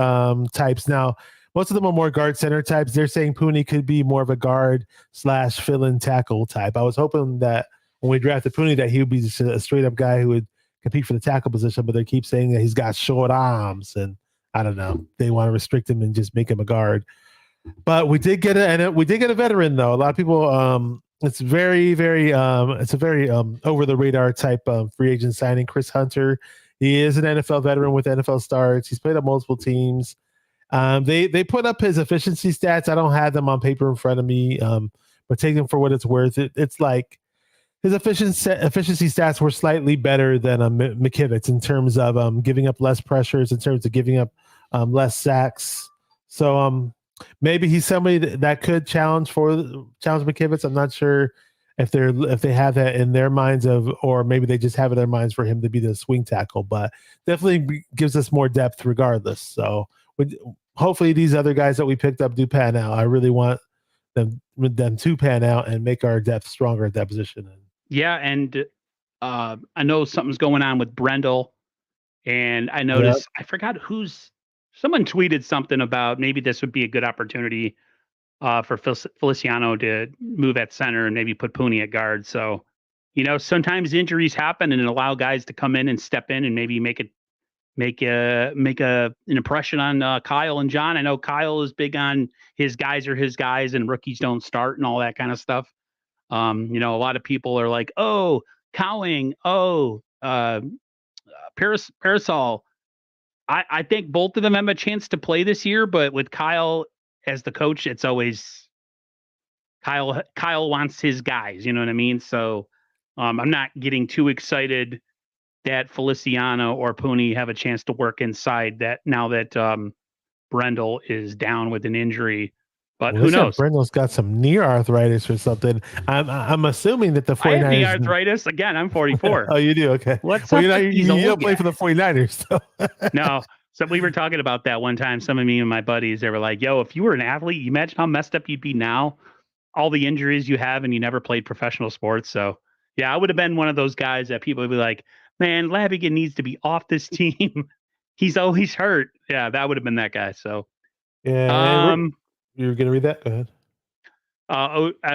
types. Now, most of them are more guard center types. They're saying Pooney could be more of a guard / fill-in tackle type. I was hoping that when we drafted Pooney that he would be just a straight up guy who would compete for the tackle position, but they keep saying that he's got short arms, and I don't know. They want to restrict him and just make him a guard. But we did get a veteran though. A lot of people it's very, very it's a very over the radar type free agent signing. Chris Hunter. He is an NFL veteran with NFL starts. He's played on multiple teams. They put up his efficiency stats. I don't have them on paper in front of me, but take them for what it's worth. It's like his efficiency stats were slightly better than McKivitz in terms of giving up less pressures, in terms of giving up less sacks. So maybe he's somebody that could challenge McKivitz. I'm not sure if they have that in their minds or maybe they just have it in their minds for him to be the swing tackle. But definitely gives us more depth regardless. So hopefully these other guys that we picked up do pan out. I really want them to pan out and make our depth stronger at that position. Yeah, and I know something's going on with Brendel, and I noticed I forgot someone tweeted something about maybe this would be a good opportunity for Feliciano to move at center and maybe put Pooney at guard. So, sometimes injuries happen and allow guys to come in and step in and maybe make an impression on Kyle and John. I know Kyle is big on his guys are his guys and rookies don't start and all that kind of stuff. A lot of people are like, oh, Cowing, Parasol. I think both of them have a chance to play this year, but with Kyle as the coach, it's always Kyle wants his guys, you know what I mean? So I'm not getting too excited that Feliciano or Pooney have a chance to work inside that now that Brendel is down with an injury. But who knows? Brendel's got some knee arthritis or something. I'm assuming that the 49ers. I have knee arthritis. Again, I'm 44. Oh, you do? Okay. What's up? You don't play for the 49ers. So. No. So we were talking about that one time. Some of me and my buddies, they were like, yo, if you were an athlete, you imagine how messed up you'd be now. all the injuries you have and you never played professional sports. So yeah, I would have been one of those guys that people would be like, man, Lavigan needs to be off this team. He's always hurt. Yeah, that would have been that guy. So Yeah, and you were gonna read that? Go ahead.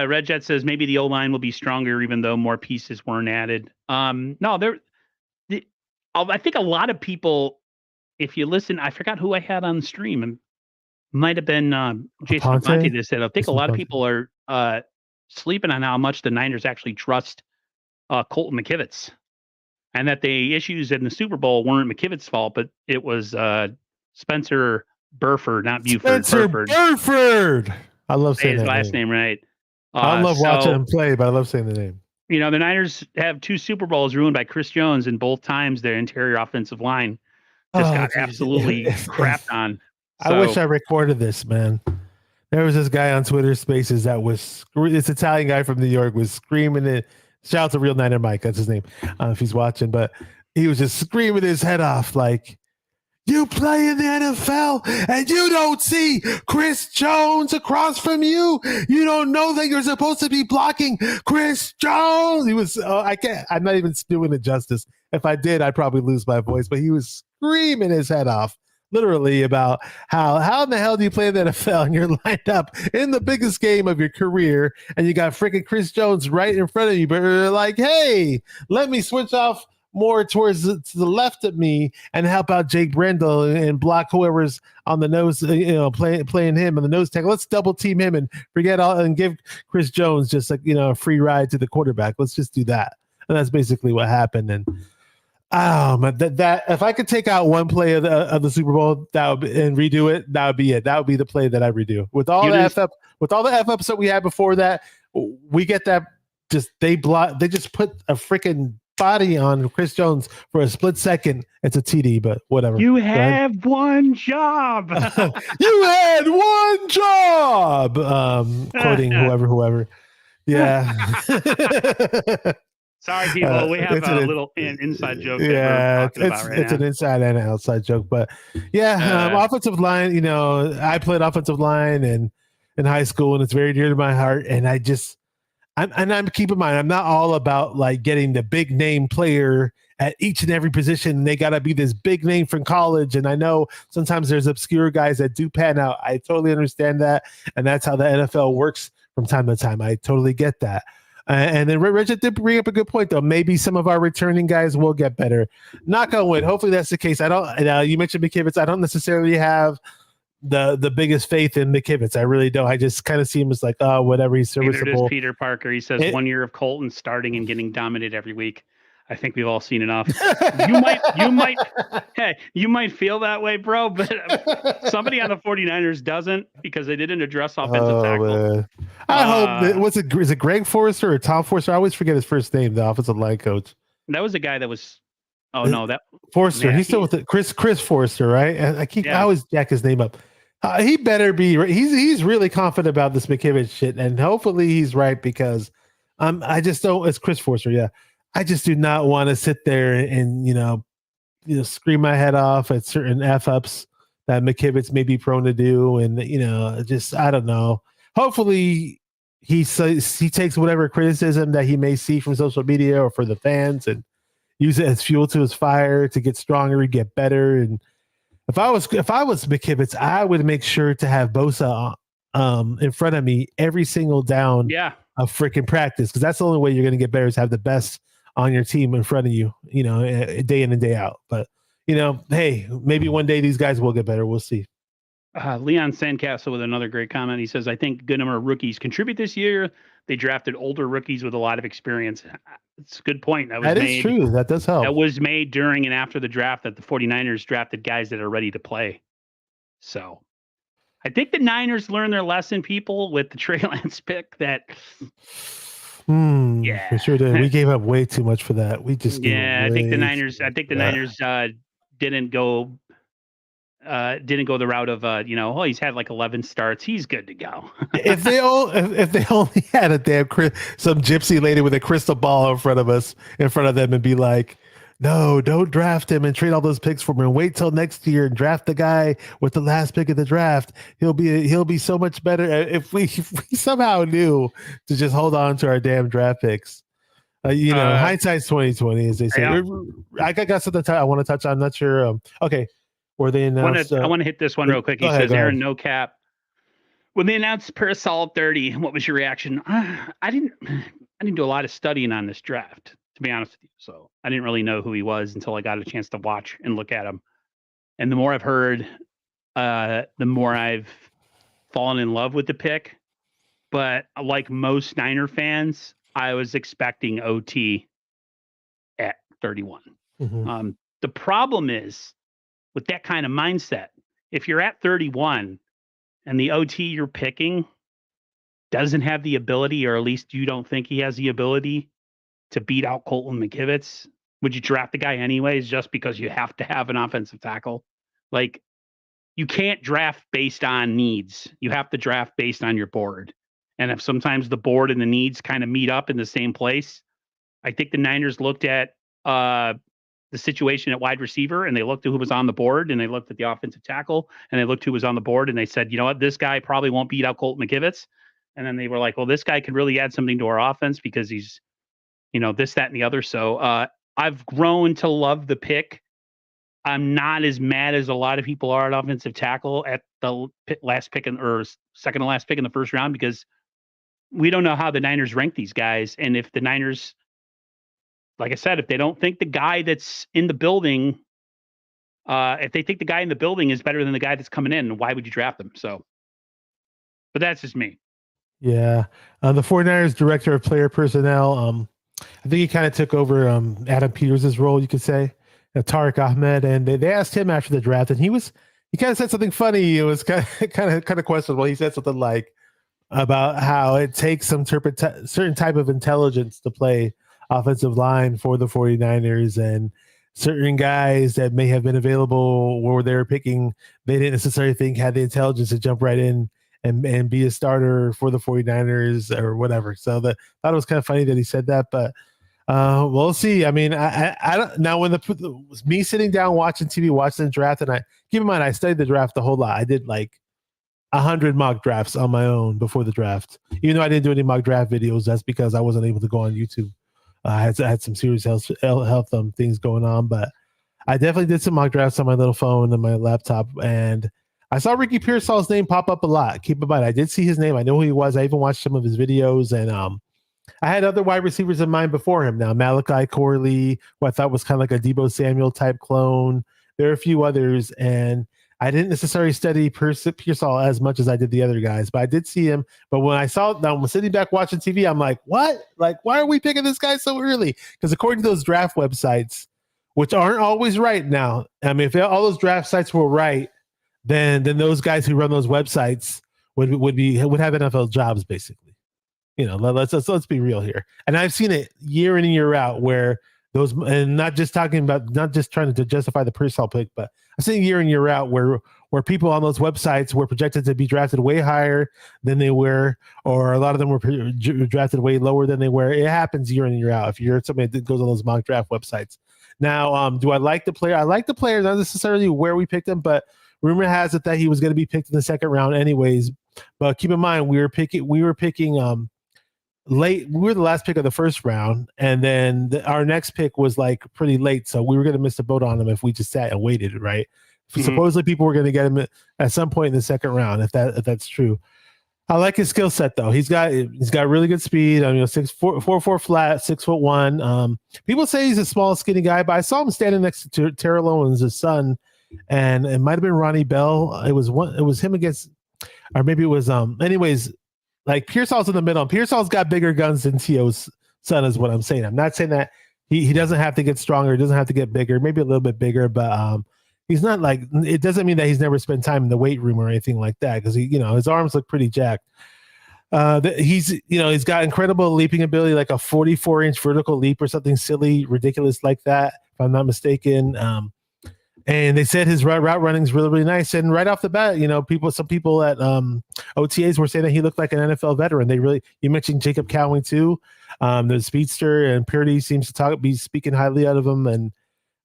Red Jet says maybe the O line will be stronger even though more pieces weren't added. No, I think a lot of people, if you listen, I forgot who I had on the stream. It might have been Jason Aponte that said, I think a lot of people are sleeping on how much the Niners actually trust Colton McKivitz, and that the issues in the Super Bowl weren't McKivitz's fault, but it was Spencer Burford, not Buford. Spencer Burford. I love saying his last name right. I love watching him play, but I love saying the name. You know, the Niners have 2 Super Bowls ruined by Chris Jones, and both times their interior offensive line just got absolutely crapped on. So, I wish I recorded this, man. There was this guy on Twitter Spaces that was this Italian guy from New York was screaming it. Shout out to Real Niner Mike, that's his name, if he's watching. But he was just screaming his head off like, you play in the NFL and you don't see Chris Jones across from you. You don't know that you're supposed to be blocking Chris Jones. He was, I'm not even doing it justice. If I did, I'd probably lose my voice, but he was screaming his head off literally about how in the hell do you play in the NFL and you're lined up in the biggest game of your career and you got freaking Chris Jones right in front of you, but you're like, hey, let me switch off more towards to the left of me and help out Jake Brendel and block whoever's on the nose, playing him on the nose tackle. Let's double team him and forget all and give Chris Jones just like, a free ride to the quarterback. Let's just do that. And that's basically what happened. And that if I could take out one play of the Super Bowl and redo it, that would be it. That would be the play that I redo. With all the F ups that we had before that, we get that they just put a freaking body on Chris Jones for a split second. It's a TD, but whatever. You have one job. You had one job. Quoting whoever. Yeah. Sorry, people. We have a little inside joke. Yeah, it's an inside and an outside joke, but yeah, offensive line. I played offensive line in high school, and it's very dear to my heart. And I'm keep in mind, I'm not all about like getting the big name player at each and every position. They got to be this big name from college. And I know sometimes there's obscure guys that do pan out. I totally understand that. And that's how the NFL works from time to time. I totally get that. And then Richard did bring up a good point, though. Maybe some of our returning guys will get better. Knock on wood. Hopefully that's the case. You mentioned McKivitz. I don't necessarily have the biggest faith in McKivitz. I really don't. I just kind of see him as like, whatever, he's serviceable. Neither does Peter Parker. He says 1 year of Colton starting and getting dominated every week. I think we've all seen enough. You might feel that way, bro, but somebody on the 49ers doesn't because they didn't address offensive tackle. Man. I hope is it Greg Forrester or Tom Forrester? I always forget his first name, the offensive line coach. That was a guy that was that Forrester. He's still with it. Chris Forrester, right? I always jack his name up. He better be. He's really confident about this McKivitz shit, and hopefully he's right because I just don't. It's Chris Forrester, yeah. I just do not want to sit there and scream my head off at certain f ups that McKivitz may be prone to do, and just I don't know. Hopefully he takes whatever criticism that he may see from social media or for the fans and use it as fuel to his fire to get stronger and get better. And if I was McKivitz, I would make sure to have Bosa in front of me every single down of freaking practice, because that's the only way you're going to get better is have the best on your team in front of you, day in and day out. But hey, maybe one day these guys will get better. We'll see. Leon Sandcastle with another great comment. He says, I think good number of rookies contribute this year. They drafted older rookies with a lot of experience. It's a good point. That is true. That does help. That was made during and after the draft that the 49ers drafted guys that are ready to play. So I think the Niners learned their lesson, people, with the Trey Lance pick that we sure did. We gave up way too much for that. We just I think the Niners didn't go the route of he's had like 11 starts, he's good to go. if they only had a damn some gypsy lady with a crystal ball in front of them and be like, no, don't draft him and trade all those picks for him and wait till next year and draft the guy with the last pick of the draft. He'll be so much better if we somehow knew to just hold on to our damn draft picks. Hindsight's 2020, as they say. Yeah. I got something I want to touch on. I'm not sure. Okay, where they announced. I want to hit this one real quick. He says, Aaron, no cap. When they announced Parasol 30, what was your reaction? I didn't do a lot of studying on this draft, to be honest with you. So I didn't really know who he was until I got a chance to watch and look at him. And the more I've heard, the more I've fallen in love with the pick. But like most Niner fans, I was expecting OT at 31. Mm-hmm. The problem is with that kind of mindset, if you're at 31 and the OT you're picking doesn't have the ability, or at least you don't think he has the ability to beat out Colton McKivitz, would you draft the guy anyways just because you have to have an offensive tackle? Like, you can't draft based on needs. You have to draft based on your board. And if sometimes the board and the needs kind of meet up in the same place, I think the Niners looked at the situation at wide receiver, and they looked at who was on the board, and they looked at the offensive tackle, and they looked who was on the board, and they said, you know what, this guy probably won't beat out Colton McKivitz. And then they were like, well, this guy could really add something to our offense because he's, this, that, and the other. So I've grown to love the pick. I'm not as mad as a lot of people are at offensive tackle at the last pick or second to last pick in the first round, because we don't know how the Niners rank these guys. And if the Niners, like I said, if they don't think the guy that's in the building, if they think the guy in the building is better than the guy that's coming in, why would you draft them? So, but that's just me. Yeah. The 49ers director of player personnel, I think he kind of took over Adam Peters' role, you could say, Tariq Ahmed. And they asked him after the draft, and he kind of said something funny. It was kind of questionable. He said something like about how it takes some certain type of intelligence to play offensive line for the 49ers, and certain guys that may have been available where they were picking, they didn't necessarily think had the intelligence to jump right in and be a starter for the 49ers or whatever. So thought it was kind of funny that he said that, but we'll see. I mean, I don't now when me sitting down watching TV, watching the draft, and I keep in mind I studied the draft a whole lot. I did like 100 mock drafts on my own before the draft. Even though I didn't do any mock draft videos, that's because I wasn't able to go on YouTube. I had some serious health things going on, but I definitely did some mock drafts on my little phone and my laptop, and I saw Ricky Pearsall's name pop up a lot. Keep in mind, I did see his name. I know who he was. I even watched some of his videos, and I had other wide receivers in mind before him. Now, Malachi Corley, who I thought was kind of like a Deebo Samuel type clone. There are a few others, and I didn't necessarily study Pearsall as much as I did the other guys, but I did see him. But when I saw, now I'm sitting back watching TV, I'm like, what? Like, why are we picking this guy so early? Because according to those draft websites, which aren't always right now, I mean, if all those draft sites were right, then those guys who run those websites would have NFL jobs, basically. Let's be real here. And I've seen it year in and year out where those, and not just trying to justify the Pearsall pick, but I've seen year in year out where people on those websites were projected to be drafted way higher than they were, or a lot of them were drafted way lower than they were. It happens year in and year out if you're somebody that goes on those mock draft websites. Now, do I like the player? I like the player, not necessarily where we picked him, but rumor has it that he was going to be picked in the second round anyways. But keep in mind, we were picking late. We were the last pick of the first round, and then our next pick was like pretty late, so we were going to miss the boat on him if we just sat and waited, right? Mm-hmm. Supposedly people were going to get him at some point in the second round, if that's true. I like his skill set though. He's got really good speed. 6'4" flat, 6'1". People say he's a small, skinny guy, but I saw him standing next to Terrell Owens, his son, and it might have been Ronnie Bell. It was him against, or maybe it was anyways. Like Pearsall's in the middle. Pearsall's got bigger guns than T.O.'s son is what I'm saying. I'm not saying that he doesn't have to get stronger. He doesn't have to get bigger, maybe a little bit bigger, but he's not like, it doesn't mean that he's never spent time in the weight room or anything like that. Cause his arms look pretty jacked. He's got incredible leaping ability, like a 44-inch vertical leap or something silly, ridiculous like that, if I'm not mistaken. And they said his route running is really, really nice. And right off the bat, some people at OTAs were saying that he looked like an NFL veteran. You mentioned Jacob Cowing too, the speedster, and Purdy seems to be speaking highly out of him. And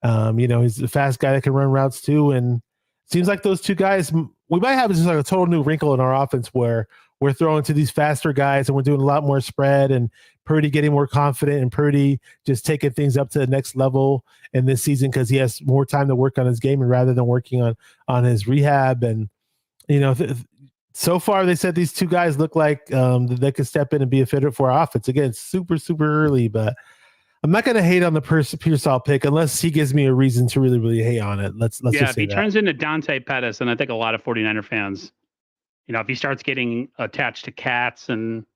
He's a fast guy that can run routes too. And seems like those two guys, we might have just like a total new wrinkle in our offense where we're throwing to these faster guys and we're doing a lot more spread and Purdy getting more confident and Purdy just taking things up to the next level in this season because he has more time to work on his game and rather than working on his rehab. And, so far they said these two guys look like they could step in and be a fit for our offense. Again, super, super early, but I'm not going to hate on the Pearsall pick unless he gives me a reason to really, really hate on it. Let's just say if he turns into Dante Pettis, and I think a lot of 49er fans, if he starts getting attached to cats and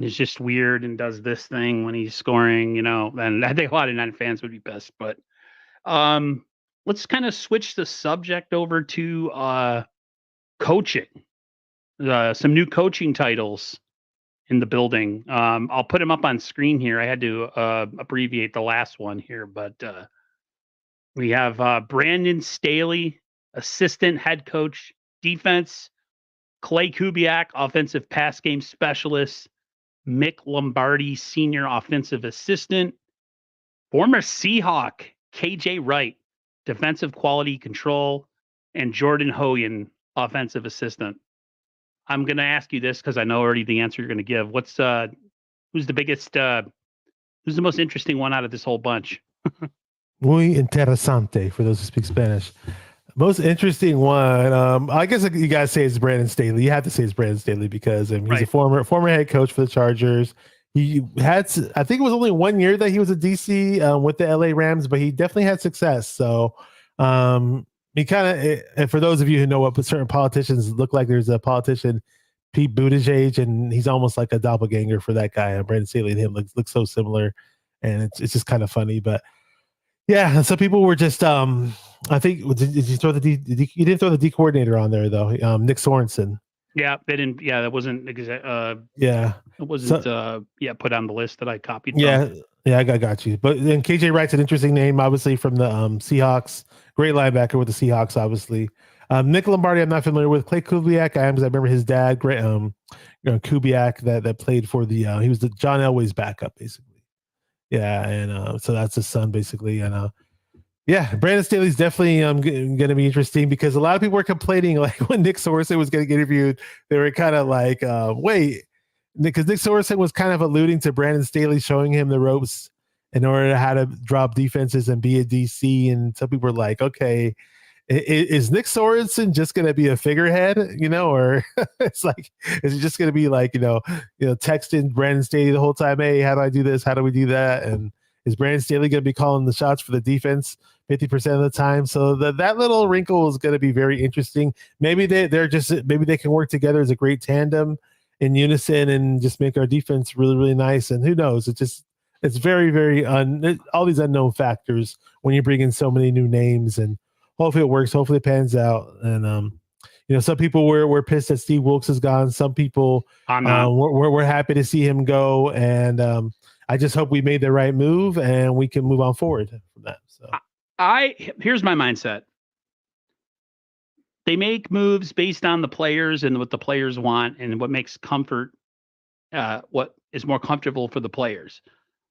is just weird and does this thing when he's scoring, then I think a lot of Niner fans would be pissed. But let's kind of switch the subject over to coaching. Some new coaching titles in the building. I'll put them up on screen here. I had to abbreviate the last one here, but we have Brandon Staley, assistant head coach, defense, Clay Kubiak, offensive pass game specialist, Mick Lombardi, senior offensive assistant, former Seahawk, KJ Wright, defensive quality control, and Jordan Hogan, offensive assistant. I'm going to ask you this because I know already the answer you're going to give. Who's the biggest, who's the most interesting one out of this whole bunch? Muy interesante for those who speak Spanish. Most interesting one, I guess you guys say it's Brandon Staley. You have to say it's Brandon Staley because he's a former head coach for the Chargers. He had, I think it was only 1 year that he was a DC with the LA Rams, but he definitely had success. So he kind of, and for those of you who know what certain politicians look like, there's a politician, Pete Buttigieg, and he's almost like a doppelganger for that guy. And Brandon Staley and him look so similar, and it's just kind of funny. But yeah, so people were just, I think, did you throw you didn't throw the D coordinator on there though, Nick Sorensen. Yeah, they didn't. Yeah, that wasn't. Yeah, it wasn't. Put on the list that I copied. Yeah, yeah, I got you. But then KJ Wright's an interesting name, obviously from the Seahawks. Great linebacker with the Seahawks, obviously. Nick Lombardi, I'm not familiar with. Clay Kubiak, I am because I remember his dad, great Kubiak, that played for the. He was the John Elway's backup, basically. Yeah, and so that's his son, basically, and. Yeah, Brandon Staley's definitely going to be interesting because a lot of people were complaining, like when Nick Sorensen was going to get interviewed, they were kind of like, wait, because Nick Sorensen was kind of alluding to Brandon Staley showing him the ropes in order to how to drop defenses and be a DC. And some people were like, okay, is Nick Sorensen just going to be a figurehead, or it's like, is he just going to be like, texting Brandon Staley the whole time? Hey, how do I do this? How do we do that? And is Brandon Staley going to be calling the shots for the defense 50% of the time? So that little wrinkle is going to be very interesting. Maybe maybe they can work together as a great tandem in unison and just make our defense really, really nice. And who knows? It's very, very all these unknown factors when you bring in so many new names, and hopefully it works. Hopefully it pans out. And some people were pissed that Steve Wilkes is gone. Some people we're happy to see him go. And I just hope we made the right move and we can move on forward from that. So here's my mindset. They make moves based on the players and what the players want and what makes comfort, what is more comfortable for the players.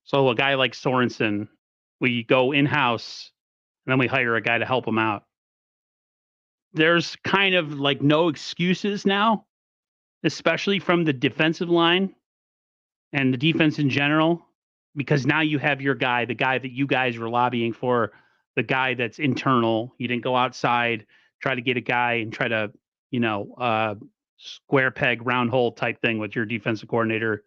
So a guy like Sorensen, we go in-house and then we hire a guy to help him out. There's kind of like no excuses now, especially from the defensive line and the defense in general, because now you have your guy, the guy that you guys were lobbying for, the guy that's internal. You didn't go outside, try to get a guy and try to, square peg, round hole type thing with your defensive coordinator.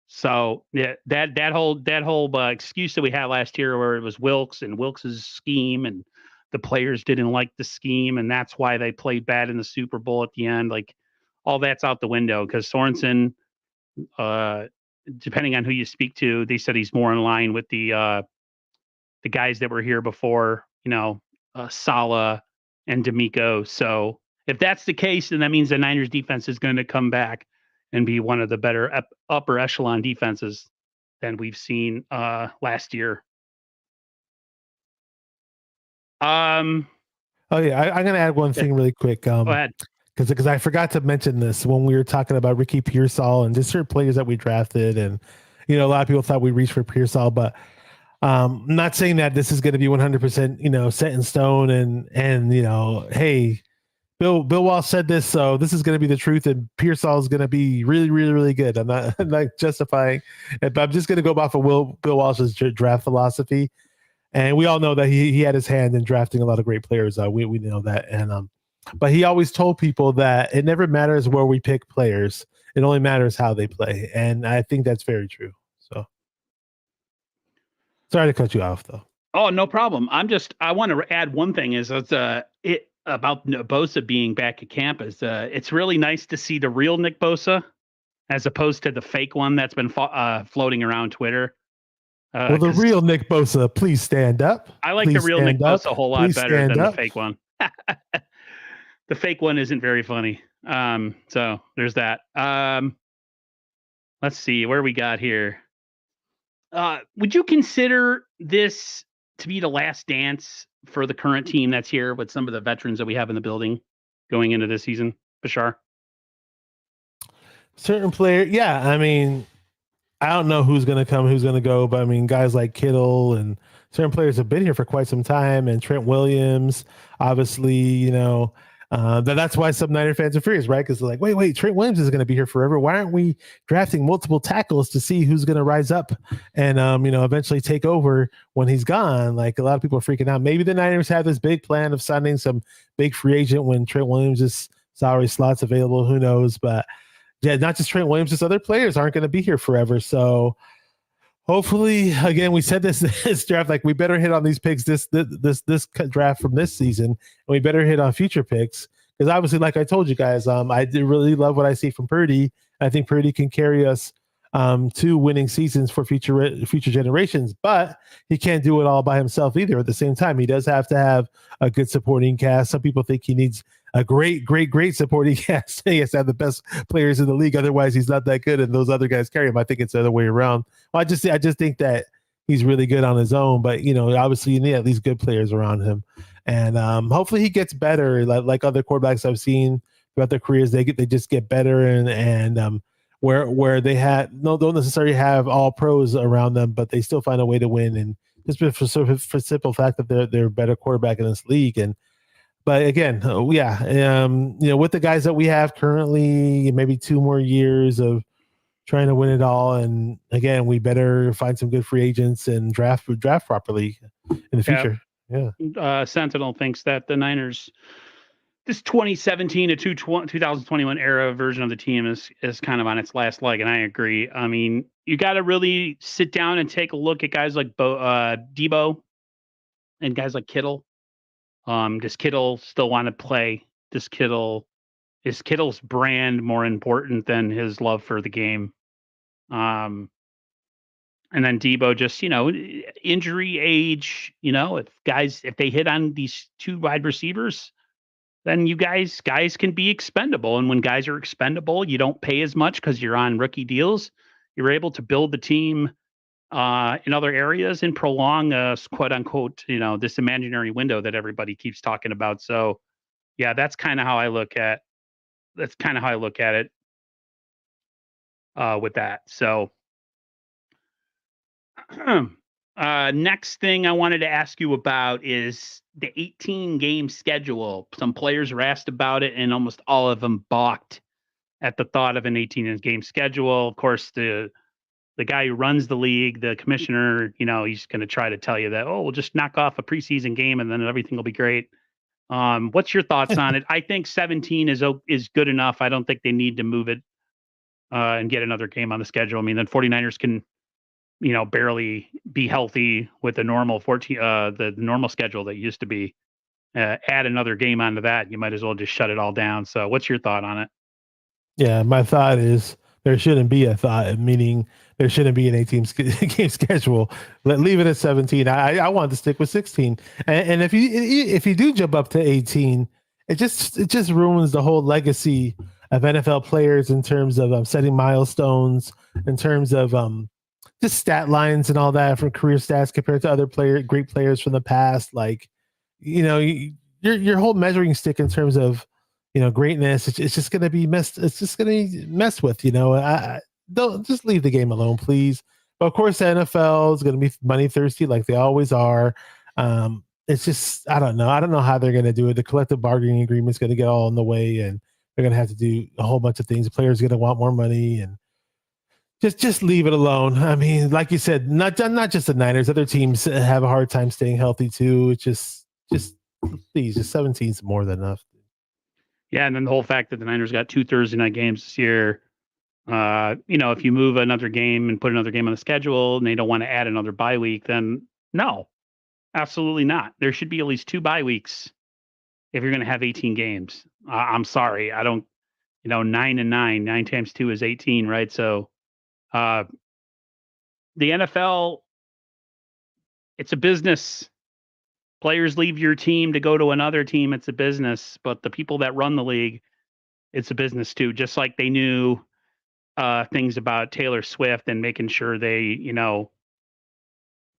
So yeah, that whole excuse that we had last year where it was Wilkes and Wilkes's scheme and the players didn't like the scheme and that's why they played bad in the Super Bowl at the end. Like all that's out the window because Sorensen, depending on who you speak to, they said he's more in line with the guys that were here before, Saleh and D'Amico. So if that's the case, then that means the Niners defense is going to come back and be one of the better upper echelon defenses than we've seen last year. I'm going to add one thing really quick. Go ahead. Because I forgot to mention this when we were talking about Ricky Pearsall and just certain players that we drafted. And, a lot of people thought we reached for Pearsall, but Not saying that this is going to be 100%, set in stone and, hey, Bill Walsh said this, so this is going to be the truth, and Pearsall is going to be really, really, really good. I'm not justifying it, but I'm just going to go off of Bill Walsh's draft philosophy. And we all know that he had his hand in drafting a lot of great players. We know that, and but he always told people that it never matters where we pick players; it only matters how they play, and I think that's very true. So, sorry to cut you off, though. Oh, no problem. I want to add one thing is it about Bosa being back at camp is it's really nice to see the real Nick Bosa as opposed to the fake one that's been floating around Twitter. Well, the real Nick Bosa, please stand up. I like the real Nick Bosa a whole lot better than the fake one. The fake one isn't very funny. So there's that. Let's see where we got here. Would you consider this to be the last dance for the current team that's here with some of the veterans that we have in the building going into this season, Bashar? Certain player, yeah. I mean, I don't know who's going to come, who's going to go, but I mean, guys like Kittle and certain players have been here for quite some time, and Trent Williams, obviously, that's why some Niner fans are furious, right? Because they're like, wait, Trent Williams is going to be here forever. Why aren't we drafting multiple tackles to see who's going to rise up and, eventually take over when he's gone? Like, a lot of people are freaking out. Maybe the Niners have this big plan of signing some big free agent when Trent Williams' salary slot's available. Who knows? But yeah, not just Trent Williams, just other players aren't going to be here forever. So hopefully, again, we said this draft, like, we better hit on these picks this draft from this season, and we better hit on future picks, because obviously, like I told you guys, I did really love what I see from Purdy. I think Purdy can carry us to winning seasons for future generations, but he can't do it all by himself either. At the same time, he does have to have a good supporting cast. Some people think he needs a great supporting cast. He has to have the best players in the league. Otherwise, he's not that good, and those other guys carry him. I think it's the other way around. Well, I just think that he's really good on his own, but obviously you need at least good players around him, and hopefully he gets better. Like other quarterbacks I've seen throughout their careers, they just get better, and where they don't necessarily have all pros around them, but they still find a way to win, and just for simple fact that they're a better quarterback in this league. But again, with the guys that we have currently, maybe 2 more years of trying to win it all. And again, we better find some good free agents and draft properly in the future. Yeah. Sentinel thinks that the Niners, this 2017 to 2021 era version of the team is kind of on its last leg, and I agree. I mean, you got to really sit down and take a look at guys like Debo and guys like Kittle. Does Kittle still want to play? Is Kittle's brand more important than his love for the game? And then Debo, just injury, age. If they hit on these 2 wide receivers, then you guys can be expendable. And when guys are expendable, you don't pay as much because you're on rookie deals. You're able to build the team in other areas and prolong quote unquote, this imaginary window that everybody keeps talking about. So yeah, that's kind of how I look at it with that. So next thing I wanted to ask you about is the 18 game schedule. Some players were asked about it, and almost all of them balked at the thought of an 18 game schedule. Of course, the guy who runs the league, the commissioner, he's going to try to tell you that, we'll just knock off a preseason game and then everything will be great. What's your thoughts on it? I think 17 is good enough. I don't think they need to move it and get another game on the schedule. I mean, then 49ers can, barely be healthy with the normal the normal schedule that used to be. Add another game onto that, you might as well just shut it all down. So what's your thought on it? Yeah, my thought is there shouldn't be a thought, meaning there shouldn't be an 18 game schedule. Leave it at 17. I want to stick with 16. And if you do jump up to 18, it just ruins the whole legacy of NFL players in terms of setting milestones, in terms of just stat lines and all that from career stats compared to other great players from the past. Like, your whole measuring stick in terms of greatness, it's just going to be messed. It's just going to be messed with. I don't, just leave the game alone, please. But of course, the NFL is going to be money thirsty like they always are. It's just, I don't know. I don't know how they're going to do it. The collective bargaining agreement is going to get all in the way, and they're going to have to do a whole bunch of things. The players are going to want more money, and just leave it alone. I mean, like you said, not just the Niners. Other teams have a hard time staying healthy too. It's just please, just 17 is more than enough. Yeah, and then the whole fact that the Niners got 2 Thursday night games this year. If you move another game and put another game on the schedule, and they don't want to add another bye week, then no, absolutely not. There should be at least 2 bye weeks if you're going to have 18 games. I'm sorry, I don't. 9 and 9, 9 times 2 is 18, right? So, uh, the NFL, it's a business. Players leave your team to go to another team. It's a business, but the people that run the league, it's a business too. Just like they knew things about Taylor Swift and making sure they,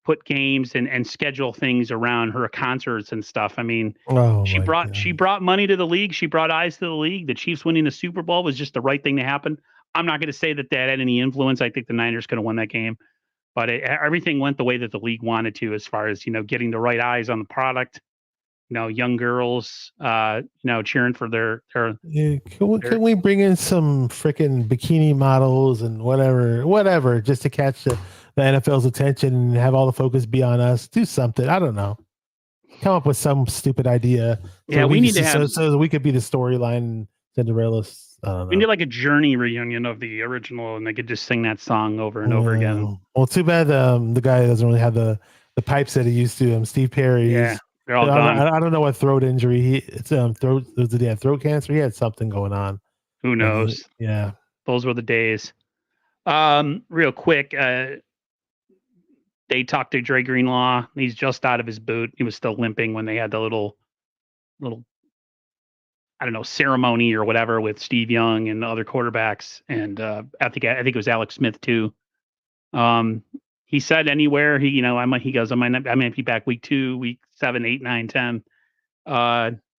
put games and schedule things around her concerts and stuff. I mean, Oh she my brought she god! brought money to the league. She brought eyes to the league. The Chiefs winning the Super Bowl was just the right thing to happen. I'm not going to say that that had any influence. I think the Niners could have won that game, but everything went the way that the league wanted to, as far as getting the right eyes on the product. Young girls, cheering for their Yeah, their. can we bring in some freaking bikini models and whatever, just to catch the NFL's attention and have all the focus be on us? Do something. I don't know. Come up with some stupid idea Yeah, we need to have. so we could be the storyline Cinderella's. I don't We need know. like a Journey reunion of the original, and they could just sing that song over and over again. Well, too bad the guy doesn't really have the pipes that he used to. Steve Perry. Yeah, they're all gone. I don't know what throat injury it's throat. Did he have throat cancer? He had something going on. Who knows? Yeah. Those were the days. Real quick, they talked to Dre Greenlaw. He's just out of his boot. He was still limping when they had the little, I don't know, ceremony or whatever with Steve Young and the other quarterbacks, and I think it was Alex Smith too. He said anywhere he goes, I might be back week 2, week 7, 8, 9, 10.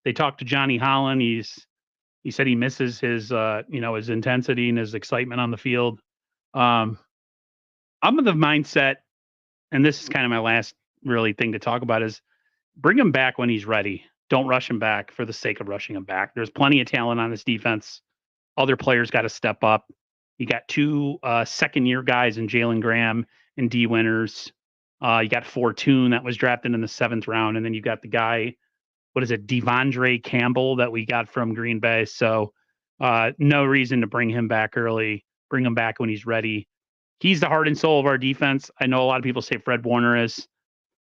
They talked to Johnny Holland. He said he misses his his intensity and his excitement on the field. I'm of the mindset, and this is kind of my last really thing to talk about, is bring him back when he's ready. Don't rush him back for the sake of rushing him back. There's plenty of talent on this defense. Other players got to step up. You got 2 second-year guys in Jalen Graham and D. Winters. You got Fortune that was drafted in the 7th round, and then you got the guy, what is it, Devondre Campbell, that we got from Green Bay. So no reason to bring him back early. Bring him back when he's ready. He's the heart and soul of our defense. I know a lot of people say Fred Warner is.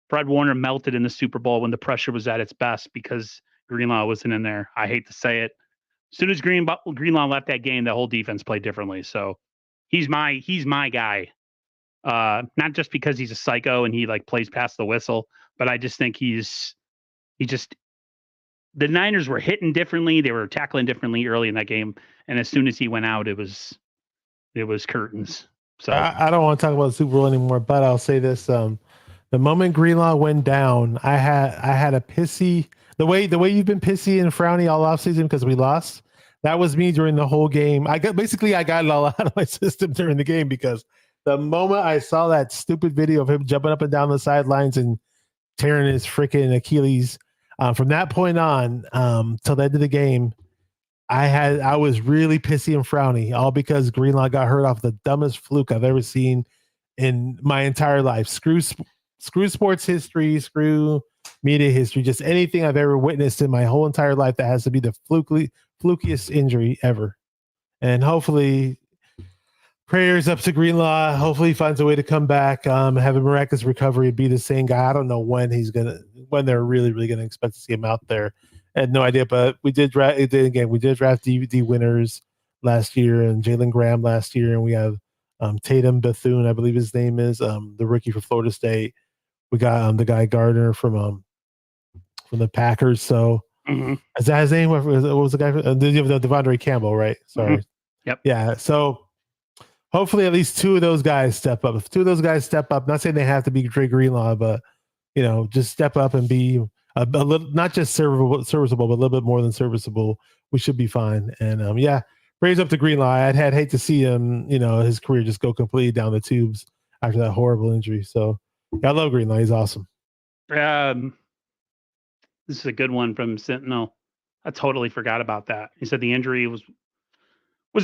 Fred Warner melted in the Super Bowl when the pressure was at its best because Greenlaw wasn't in there. I hate to say it. As soon as Greenlaw left that game, the whole defense played differently. So he's my guy. Not just because he's a psycho and he like plays past the whistle, but I just think the Niners were hitting differently. They were tackling differently early in that game. And as soon as he went out, it was curtains. So I don't want to talk about the Super Bowl anymore, but I'll say this: the moment Greenlaw went down, I had a pissy the way you've been pissy and frowny all offseason because we lost. That was me during the whole game. I got it all out of my system during the game because the moment I saw that stupid video of him jumping up and down the sidelines and tearing his freaking Achilles, from that point on till the end of the game, I was really pissy and frowny, all because Greenlaw got hurt off the dumbest fluke I've ever seen in my entire life. Screw sports history, screw media history, just anything I've ever witnessed in my whole entire life that has to be the flukiest injury ever. And hopefully, prayers up to Greenlaw. Hopefully he finds a way to come back, have a miraculous recovery, and be the same guy. I don't know when they're really, really gonna expect to see him out there. I had no idea, but we did draft DVD winners last year and Jalen Graham last year, and we have Tatum Bethune, I believe his name is, the rookie for Florida State. We got the guy Gardner from the Packers. So is that his name? What was the guy? Devondre Campbell, right? Sorry. Mm-hmm. Yep. Yeah. So hopefully at least 2 of those guys step up. If 2 of those guys step up, not saying they have to be Dre Greenlaw, but just step up and be a little, not just serviceable, but a little bit more than serviceable. We should be fine. And praise up to Greenlaw. I'd hate to see him, his career just go completely down the tubes after that horrible injury. So yeah, I love Greenlaw. He's awesome. Um, this is a good one from Sentinel. I totally forgot about that. He said the injury was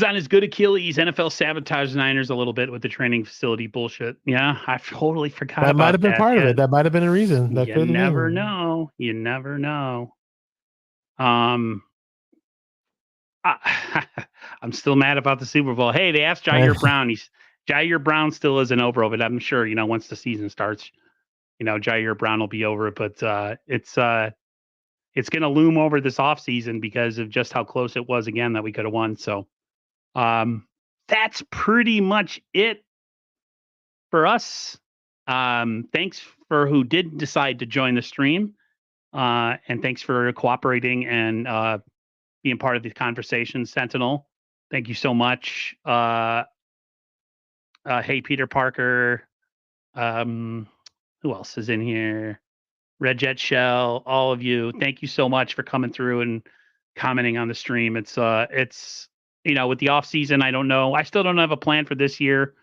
on his good Achilles. NFL sabotaged the Niners a little bit with the training facility bullshit. Yeah, I totally forgot That might about have been that. part of Yeah, it. That might have been a reason. That you could have never been. know. You never know. Um, I, I'm still mad about the Super Bowl. Hey, they asked Jair Brown. Jair Brown still isn't over, but I'm sure once the season starts, Jair Brown will be over it. But it's going to loom over this offseason because of just how close it was again that we could have won. So that's pretty much it for us. Thanks for who did decide to join the stream. And thanks for cooperating and being part of the conversation, Sentinel. Thank you so much. Hey, Peter Parker. Who else is in here? Red Jet Shell, all of you. Thank you so much for coming through and commenting on the stream. It's with the off season, I don't know. I still don't have a plan for this year.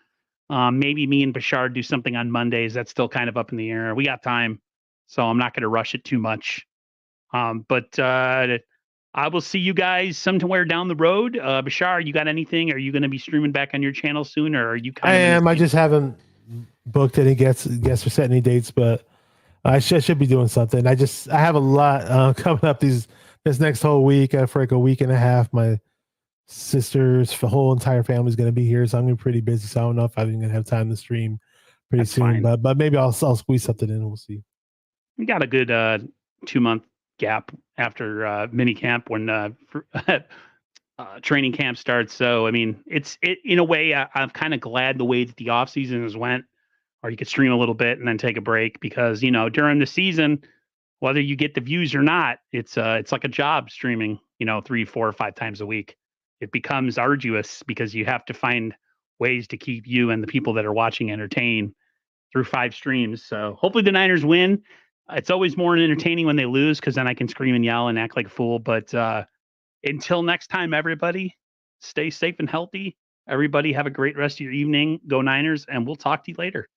Maybe me and Bashar do something on Mondays. That's still kind of up in the air. We got time, so I'm not going to rush it too much. But I will see you guys somewhere down the road. Bashar, you got anything? Are you going to be streaming back on your channel soon, or are you kind I of in the am. I same? just haven't booked any guests or set any dates, but I should be doing something. I have a lot coming up this next whole week. For like a week and a half, my sister's whole entire family's going to be here, so I'm gonna be pretty busy. So I don't know if I'm going to have time to stream pretty That's soon, fine. but maybe I'll squeeze something in. We'll see. We got a good 2-month gap after mini camp when training camp starts. So I mean, it in a way. I'm kind of glad the way that the off season has went, or you could stream a little bit and then take a break because during the season, whether you get the views or not, it's like a job streaming. 3, 4, or 5 times a week. It becomes arduous because you have to find ways to keep you and the people that are watching entertained through 5 streams. So hopefully the Niners win. It's always more entertaining when they lose because then I can scream and yell and act like a fool. But until next time, everybody, stay safe and healthy. Everybody have a great rest of your evening. Go Niners, and we'll talk to you later.